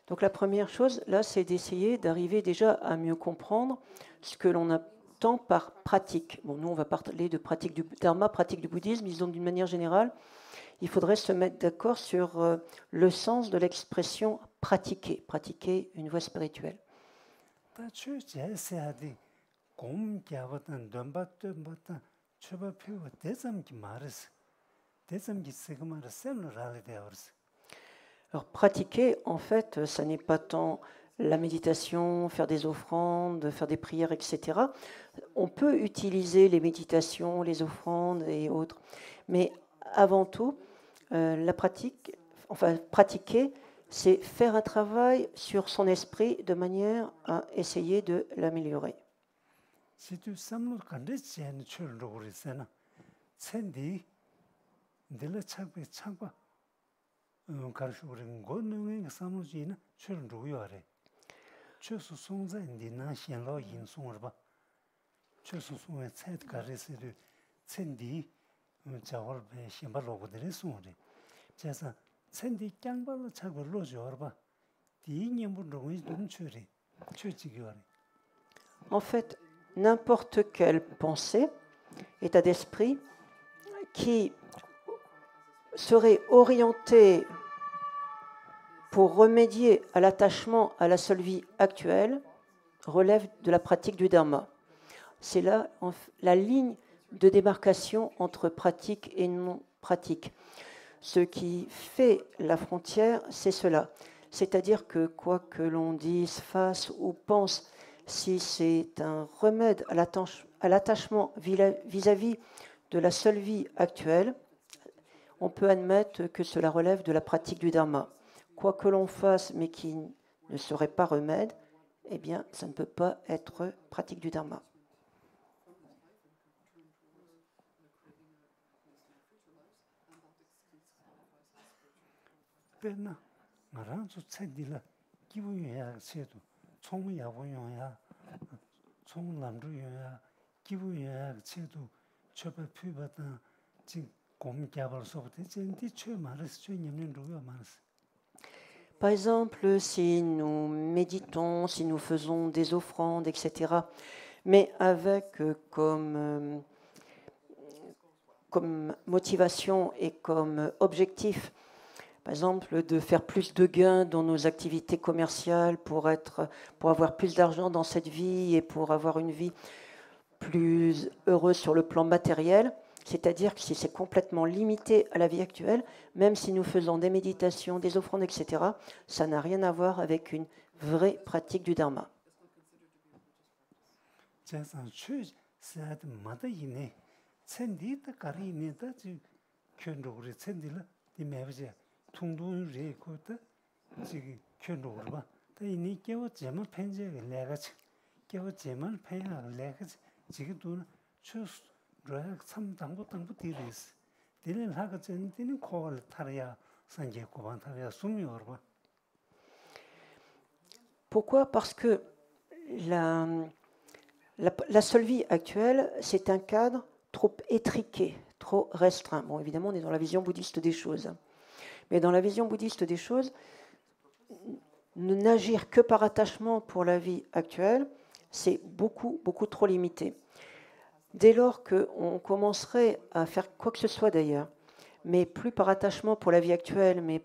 Donc la première chose, là, c'est d'essayer d'arriver déjà à mieux comprendre ce que l'on entend par pratique. Bon, nous, on va parler de pratique du dharma, pratique du bouddhisme, disons d'une manière générale. Il faudrait se mettre d'accord sur le sens de l'expression pratiquer, pratiquer une voie spirituelle. Alors pratiquer, en fait, ça n'est pas tant la méditation, faire des offrandes, faire des prières, etc. On peut utiliser les méditations, les offrandes et autres. Mais avant tout, la pratique, enfin pratiquer, c'est faire un travail sur son esprit de manière à essayer de l'améliorer. Si tu samlo kande chen chul rogri sena, sendi dela chakpa karshugri ngonungi samlo jina chul rogyo are. Chusu songza indi na xian lo yin songrba. Chusu songza tsait karisi du sendi jawar be xianpa logodere songri. Jasa sendi kyangpa lo chakpa lo jorba, di nyambu rogyi dun churi, chujigi are. En fait, n'importe quelle pensée, état d'esprit, qui serait orienté pour remédier à l'attachement à la seule vie actuelle relève de la pratique du dharma. C'est là la ligne de démarcation entre pratique et non-pratique. Ce qui fait la frontière, c'est cela. C'est-à-dire que quoi que l'on dise, fasse ou pense, si c'est un remède à l'attachement vis-à-vis de la seule vie actuelle, on peut admettre que cela relève de la pratique du dharma. Quoi que l'on fasse, mais qui ne serait pas remède, eh bien, ça ne peut pas être pratique du dharma. Par exemple, si nous méditons, si nous faisons des offrandes, etc., mais avec comme motivation et comme objectif, par exemple, de faire plus de gains dans nos activités commerciales pour avoir plus d'argent dans cette vie et pour avoir une vie plus heureuse sur le plan matériel, c'est-à-dire que si c'est complètement limité à la vie actuelle, même si nous faisons des méditations, des offrandes, etc., ça n'a rien à voir avec une vraie pratique du dharma. Pourquoi ? Parce que la seule vie actuelle, c'est un cadre trop étriqué, trop restreint. Bon, évidemment, on est dans la vision bouddhiste des choses. Mais dans la vision bouddhiste des choses, n'agir que par attachement pour la vie actuelle, c'est beaucoup, beaucoup trop limité. Dès lors qu'on commencerait à faire quoi que ce soit d'ailleurs, mais plus par attachement pour la vie actuelle, mais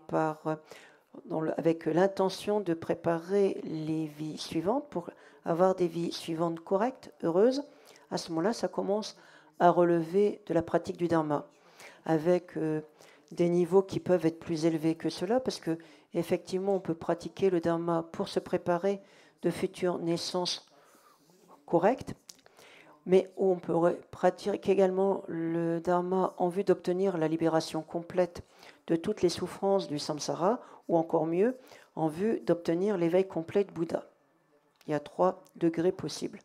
avec l'intention de préparer les vies suivantes pour avoir des vies suivantes correctes, heureuses, à ce moment-là, ça commence à relever de la pratique du dharma, avec des niveaux qui peuvent être plus élevés que cela, parce que effectivement, on peut pratiquer le dharma pour se préparer de futures naissances correctes, mais on peut pratiquer également le dharma en vue d'obtenir la libération complète de toutes les souffrances du samsara, ou encore mieux, en vue d'obtenir l'éveil complet de Bouddha. Il y a 3 degrés possibles.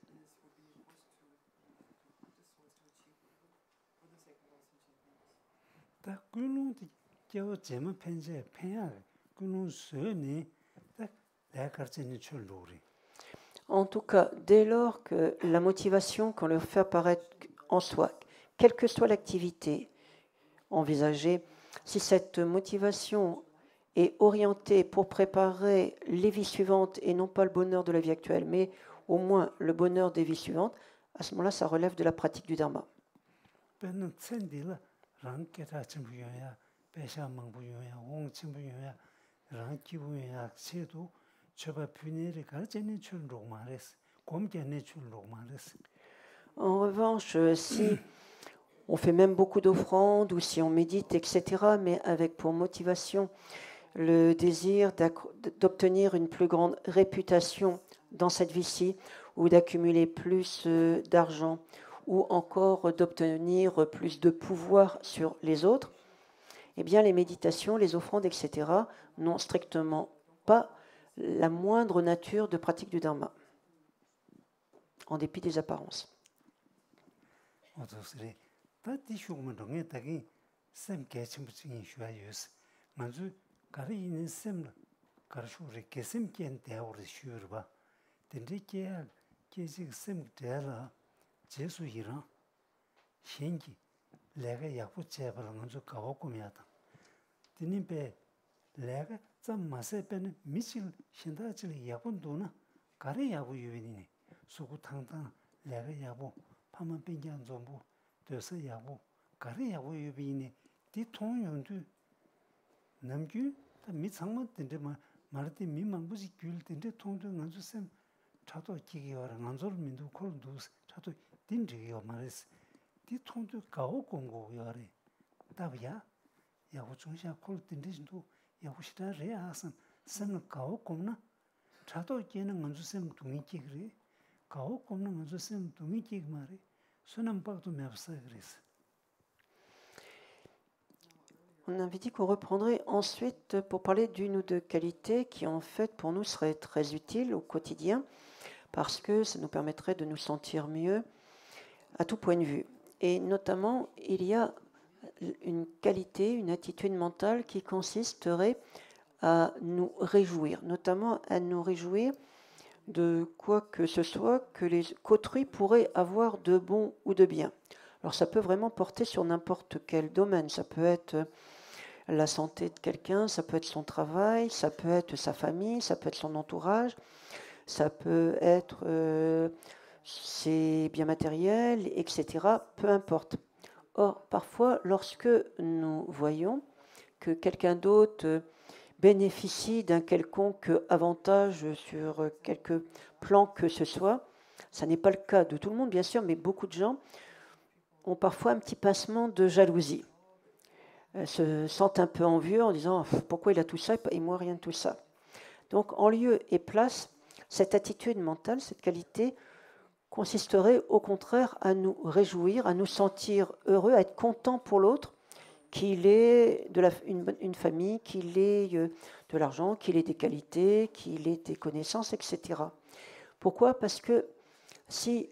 En tout cas, dès lors que la motivation qu'on leur fait apparaître en soi, quelle que soit l'activité envisagée, si cette motivation est orientée pour préparer les vies suivantes et non pas le bonheur de la vie actuelle, mais au moins le bonheur des vies suivantes, à ce moment-là, ça relève de la pratique du dharma. En revanche, si on fait même beaucoup d'offrandes ou si on médite, etc., mais avec pour motivation le désir d'obtenir une plus grande réputation dans cette vie-ci, ou d'accumuler plus d'argent, ou encore d'obtenir plus de pouvoir sur les autres, eh bien les méditations, les offrandes, etc., n'ont strictement pas la moindre nature de pratique du Dharma, en dépit des apparences. 내가 좀 맛에 빼는 미실 신다질 야본도나 가래 야부 유빈이네 수구 탕탕 내가 야부 파만 빙장 좀부 돼서 야부 가래 야부 유빈이네 디 통용도 남규 다 미상만 된데 말때 미망부지 귤 된데 통도 간주 쌤 차도 기기 와라 간절 민도 콜도 차도 딘지요 말했어 디 통도 가오 공고 요래 답이야 야부 중시야 콜 딘지도 야부시다 레아선 생을 가오 꼼나 차도 깨는 건주 쌤 동이기 그래 가오 꼼는 건주 쌤 동이기 말이 손은 박도 맵사 그랬어. On avait dit qu'on reprendrait ensuite pour parler d'une ou deux qualités qui en fait pour nous seraient très utiles au quotidien parce que ça nous permettrait de nous sentir mieux à tout point de vue. Et notamment, il y a une qualité, une attitude mentale qui consisterait à nous réjouir, notamment à nous réjouir de quoi que ce soit qu'autrui pourrait avoir de bon ou de bien. Alors ça peut vraiment porter sur n'importe quel domaine, ça peut être la santé de quelqu'un, ça peut être son travail, ça peut être sa famille, ça peut être son entourage, ça peut être ses biens matériels, etc. Peu importe. Or, parfois, lorsque nous voyons que quelqu'un d'autre bénéficie d'un quelconque avantage sur quelque plan que ce soit, ça n'est pas le cas de tout le monde, bien sûr, mais beaucoup de gens ont parfois un petit pincement de jalousie. Se sentent un peu envieux en disant « Pourquoi il a tout ça et moi rien de tout ça ?» Donc, en lieu et place, cette attitude mentale, cette qualité, consisterait au contraire à nous réjouir, à nous sentir heureux, à être content pour l'autre, qu'il ait une famille, qu'il ait de l'argent, qu'il ait des qualités, qu'il ait des connaissances, etc. Pourquoi ? Parce que si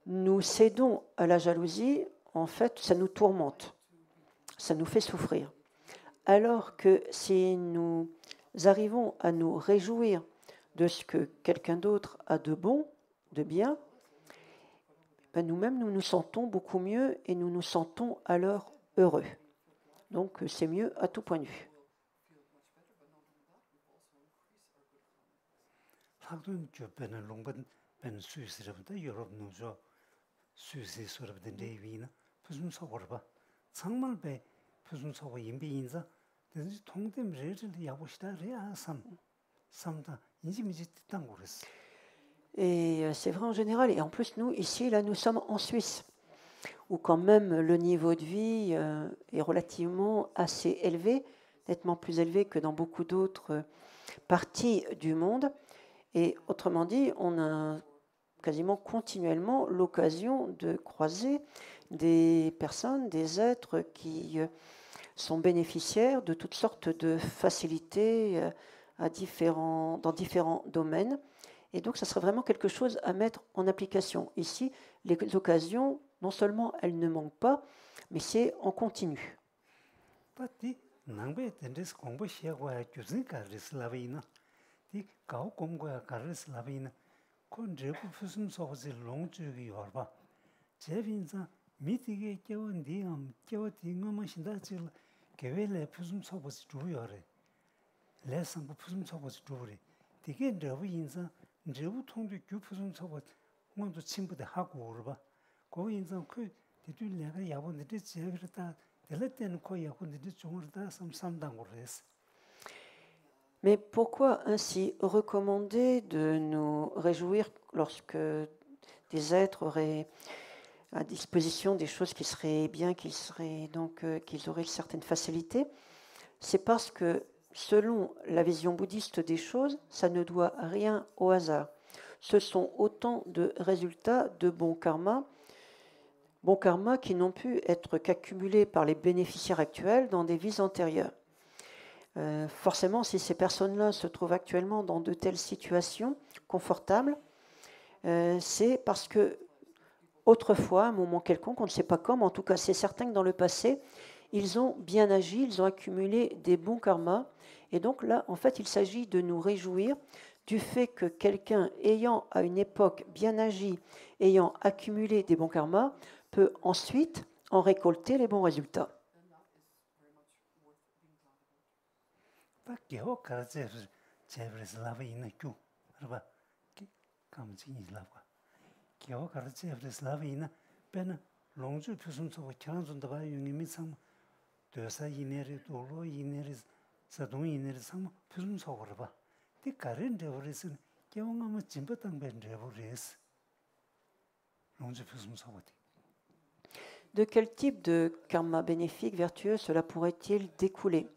nous cédons à la jalousie, en fait, ça nous tourmente, ça nous fait souffrir. Alors que si nous arrivons à nous réjouir de ce que quelqu'un d'autre a de bon, de bien, ben nous-mêmes, nous nous sentons beaucoup mieux et nous nous sentons alors heureux. Donc, c'est mieux à tout point de vue. Et c'est vrai en général. Et en plus, nous, ici, là, nous sommes en Suisse, où quand même le niveau de vie est relativement assez élevé, nettement plus élevé que dans beaucoup d'autres parties du monde. Et autrement dit, on a quasiment continuellement l'occasion de croiser des personnes, des êtres qui sont bénéficiaires de toutes sortes de facilités dans différents domaines. Et donc, ça serait vraiment quelque chose à mettre en application. Ici, les occasions, non seulement elles ne manquent pas, mais c'est en continu. Mais pourquoi ainsi recommander de nous réjouir lorsque des êtres auraient à disposition des choses qui seraient bien, qu'ils auraient certaines facilités? c'est parce que, selon la vision bouddhiste des choses, ça ne doit rien au hasard. Ce sont autant de résultats de bons karmas qui n'ont pu être qu'accumulés par les bénéficiaires actuels dans des vies antérieures. Forcément, si ces personnes-là se trouvent actuellement dans de telles situations confortables, c'est parce que autrefois, à un moment quelconque, on ne sait pas comment, en tout cas c'est certain que dans le passé, ils ont bien agi, ils ont accumulé des bons karmas. Et donc là, en fait, il s'agit de nous réjouir du fait que quelqu'un ayant à une époque bien agi, ayant accumulé des bons karmas, peut ensuite en récolter les bons résultats. De quel type de karma bénéfique, vertueux, cela pourrait-il découler?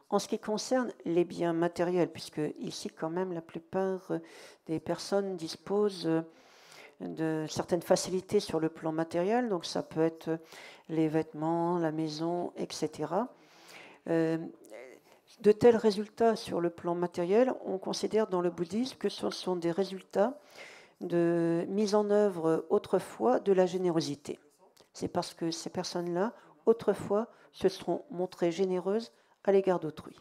En ce qui concerne les biens matériels, puisque ici quand même la plupart des personnes disposent de certaines facilités sur le plan matériel, donc ça peut être les vêtements, la maison, etc. De tels résultats sur le plan matériel, on considère dans le bouddhisme que ce sont des résultats de mise en œuvre autrefois de la générosité. C'est parce que ces personnes-là, autrefois, se seront montrées généreuses à l'égard d'autrui.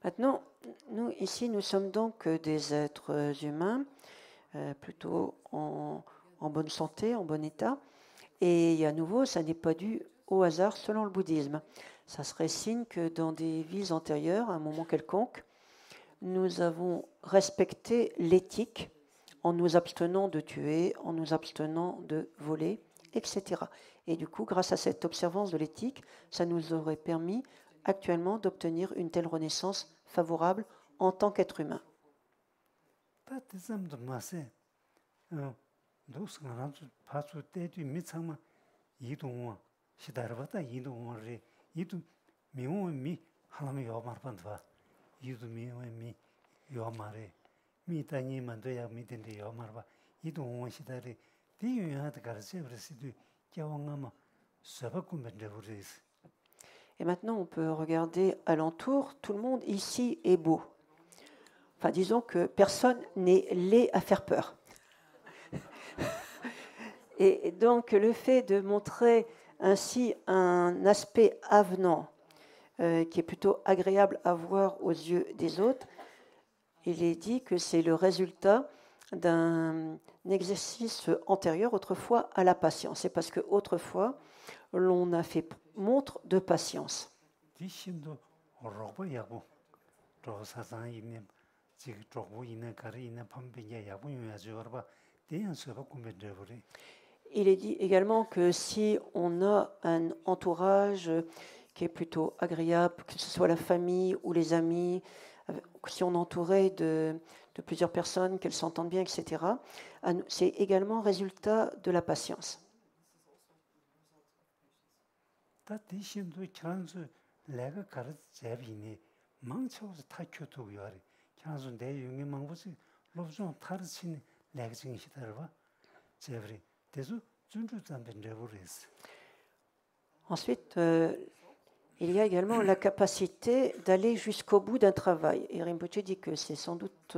Maintenant, nous, ici, nous sommes donc des êtres humains, plutôt en bonne santé, en bon état. Et à nouveau, ça n'est pas dû au hasard selon le bouddhisme. Ça serait signe que dans des vies antérieures, à un moment quelconque, nous avons respecté l'éthique en nous abstenant de tuer, en nous abstenant de voler, etc. Et du coup, grâce à cette observance de l'éthique, ça nous aurait permis actuellement d'obtenir une telle renaissance favorable en tant qu'être humain. Et maintenant, on peut regarder alentour. Tout le monde ici est beau. Enfin, disons que personne n'est laid à faire peur. Et donc, le fait de montrer ainsi un aspect avenant, qui est plutôt agréable à voir aux yeux des autres, il est dit que c'est le résultat d'un exercice antérieur autrefois à la patience. C'est parce qu'autrefois, l'on a fait montre de patience. Il est dit également que si on a un entourage qui est plutôt agréable, que ce soit la famille ou les amis, si on est entouré de plusieurs personnes, qu'elles s'entendent bien, etc., c'est également résultat de la patience. Ensuite, il y a également la capacité d'aller jusqu'au bout d'un travail. Et Rinpoche dit que c'est sans doute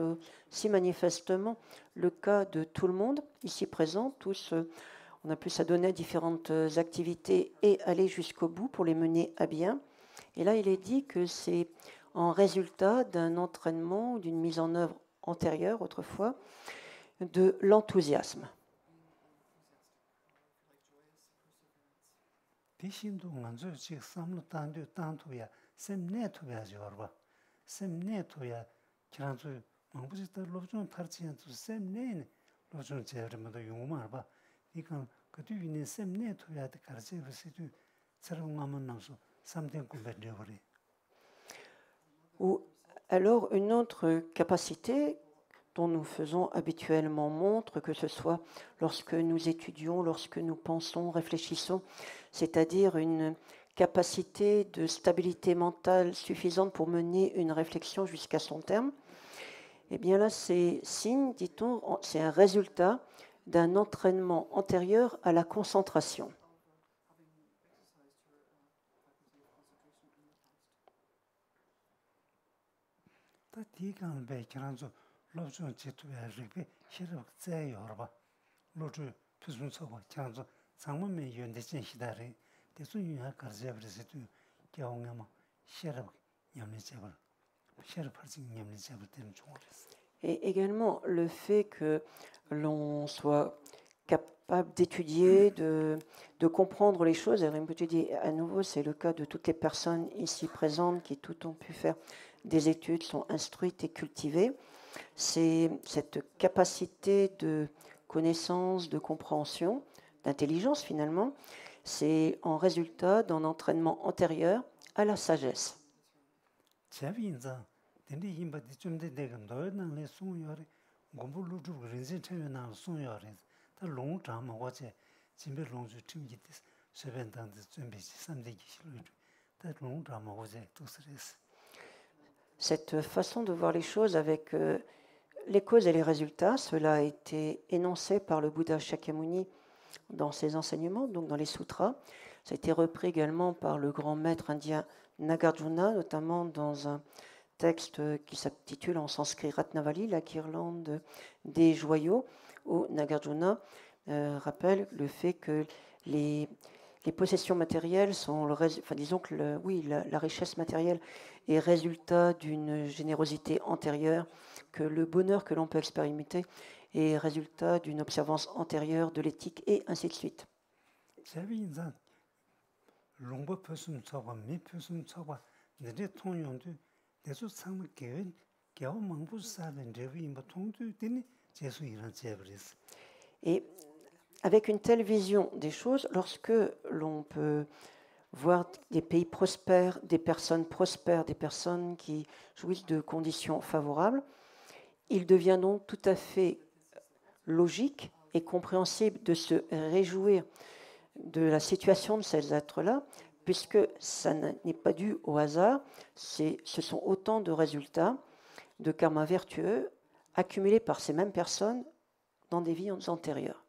si manifestement le cas de tout le monde ici présent. Tous, on a plus à donner à différentes activités et aller jusqu'au bout pour les mener à bien. Et là, il est dit que c'est en résultat d'un entraînement ou d'une mise en œuvre antérieure, autrefois, de l'enthousiasme. 망부지다 로좀 탈지한 두 셈네 로좀 제르면도 용말 봐 이건 그 뒤에 셈네 토야데 가르치를 시도 처럼하면 나서 3대 공부되어버리. Ou alors une autre capacité dont nous faisons habituellement montre, que ce soit lorsque nous étudions, lorsque nous pensons, réfléchissons, c'est-à-dire une capacité de stabilité mentale suffisante pour mener une réflexion jusqu'à son terme, eh bien là, c'est signe, dit-on, c'est un résultat d'un entraînement antérieur à la concentration. Et également le fait que l'on soit capable d'étudier, de comprendre les choses. Et Rinpoche dit à nouveau, c'est le cas de toutes les personnes ici présentes qui toutes ont pu faire des études, sont instruites et cultivées. C'est cette capacité de connaissance, de compréhension, d'intelligence finalement, c'est en résultat d'un entraînement antérieur à la sagesse. Cette façon de voir les choses avec les causes et les résultats, cela a été énoncé par le Bouddha Shakyamuni dans ses enseignements, donc dans les sutras. Ça a été repris également par le grand maître indien Nagarjuna, notamment dans un texte qui s'intitule en sanskrit Ratnavali, la guirlande des joyaux, où Nagarjuna rappelle le fait que les possessions matérielles sont, disons que la richesse matérielle est résultat d'une générosité antérieure, que le bonheur que l'on peut expérimenter est résultat d'une observance antérieure de l'éthique, et ainsi de suite. Et avec une telle vision des choses, lorsque l'on peut voir des pays prospères, des personnes qui jouissent de conditions favorables, il devient donc tout à fait logique et compréhensible de se réjouir de la situation de ces êtres-là, puisque ça n'est pas dû au hasard, ce sont autant de résultats de karma vertueux accumulés par ces mêmes personnes dans des vies antérieures.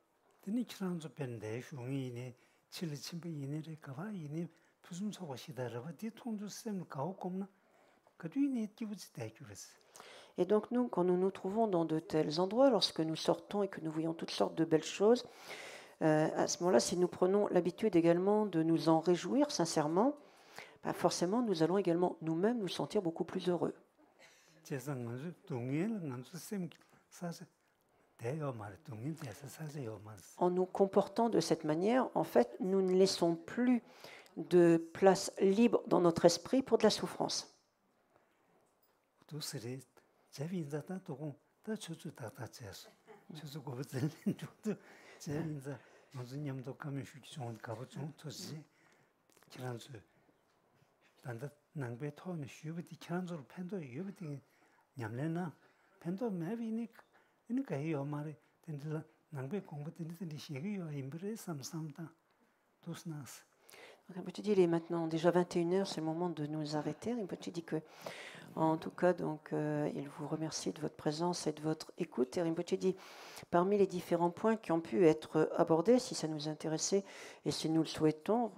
Et donc nous, quand nous nous trouvons dans de tels endroits, lorsque nous sortons et que nous voyons toutes sortes de belles choses, à ce moment-là, si nous prenons l'habitude également de nous en réjouir sincèrement, forcément nous allons également nous-mêmes nous sentir beaucoup plus heureux. En nous comportant de cette manière, en fait, nous ne laissons plus de place libre dans notre esprit pour de la souffrance. Rinpoche dit, il est maintenant déjà 21h, c'est le moment de nous arrêter. Rinpoche dit que, en tout cas, donc, il vous remercie de votre présence et de votre écoute. Et Rinpoche dit, parmi les différents points qui ont pu être abordés, si ça nous intéressait et si nous le souhaitons,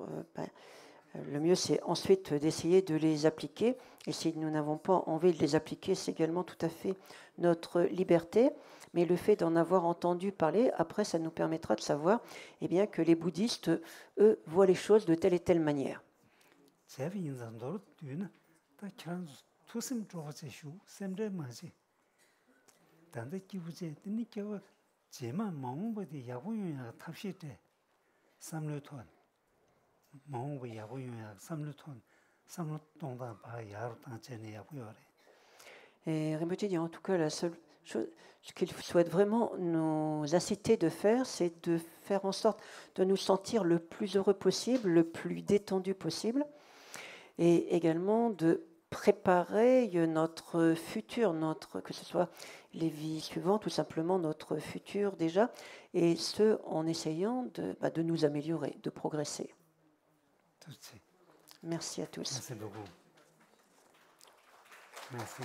le mieux c'est ensuite d'essayer de les appliquer. Et si nous n'avons pas envie de les appliquer, c'est également tout à fait notre liberté. Mais le fait d'en avoir entendu parler, après, ça nous permettra de savoir bien, que les bouddhistes, eux, voient les choses de telle et telle manière. Et Rinpoche dit en tout cas la seule chose, ce qu'il souhaite vraiment nous inciter de faire, c'est de faire en sorte de nous sentir le plus heureux possible, le plus détendu possible, et également de préparer notre futur, que ce soit les vies suivantes, tout simplement notre futur déjà, et ce en essayant de nous améliorer, de progresser. Merci à tous. Merci beaucoup. Merci.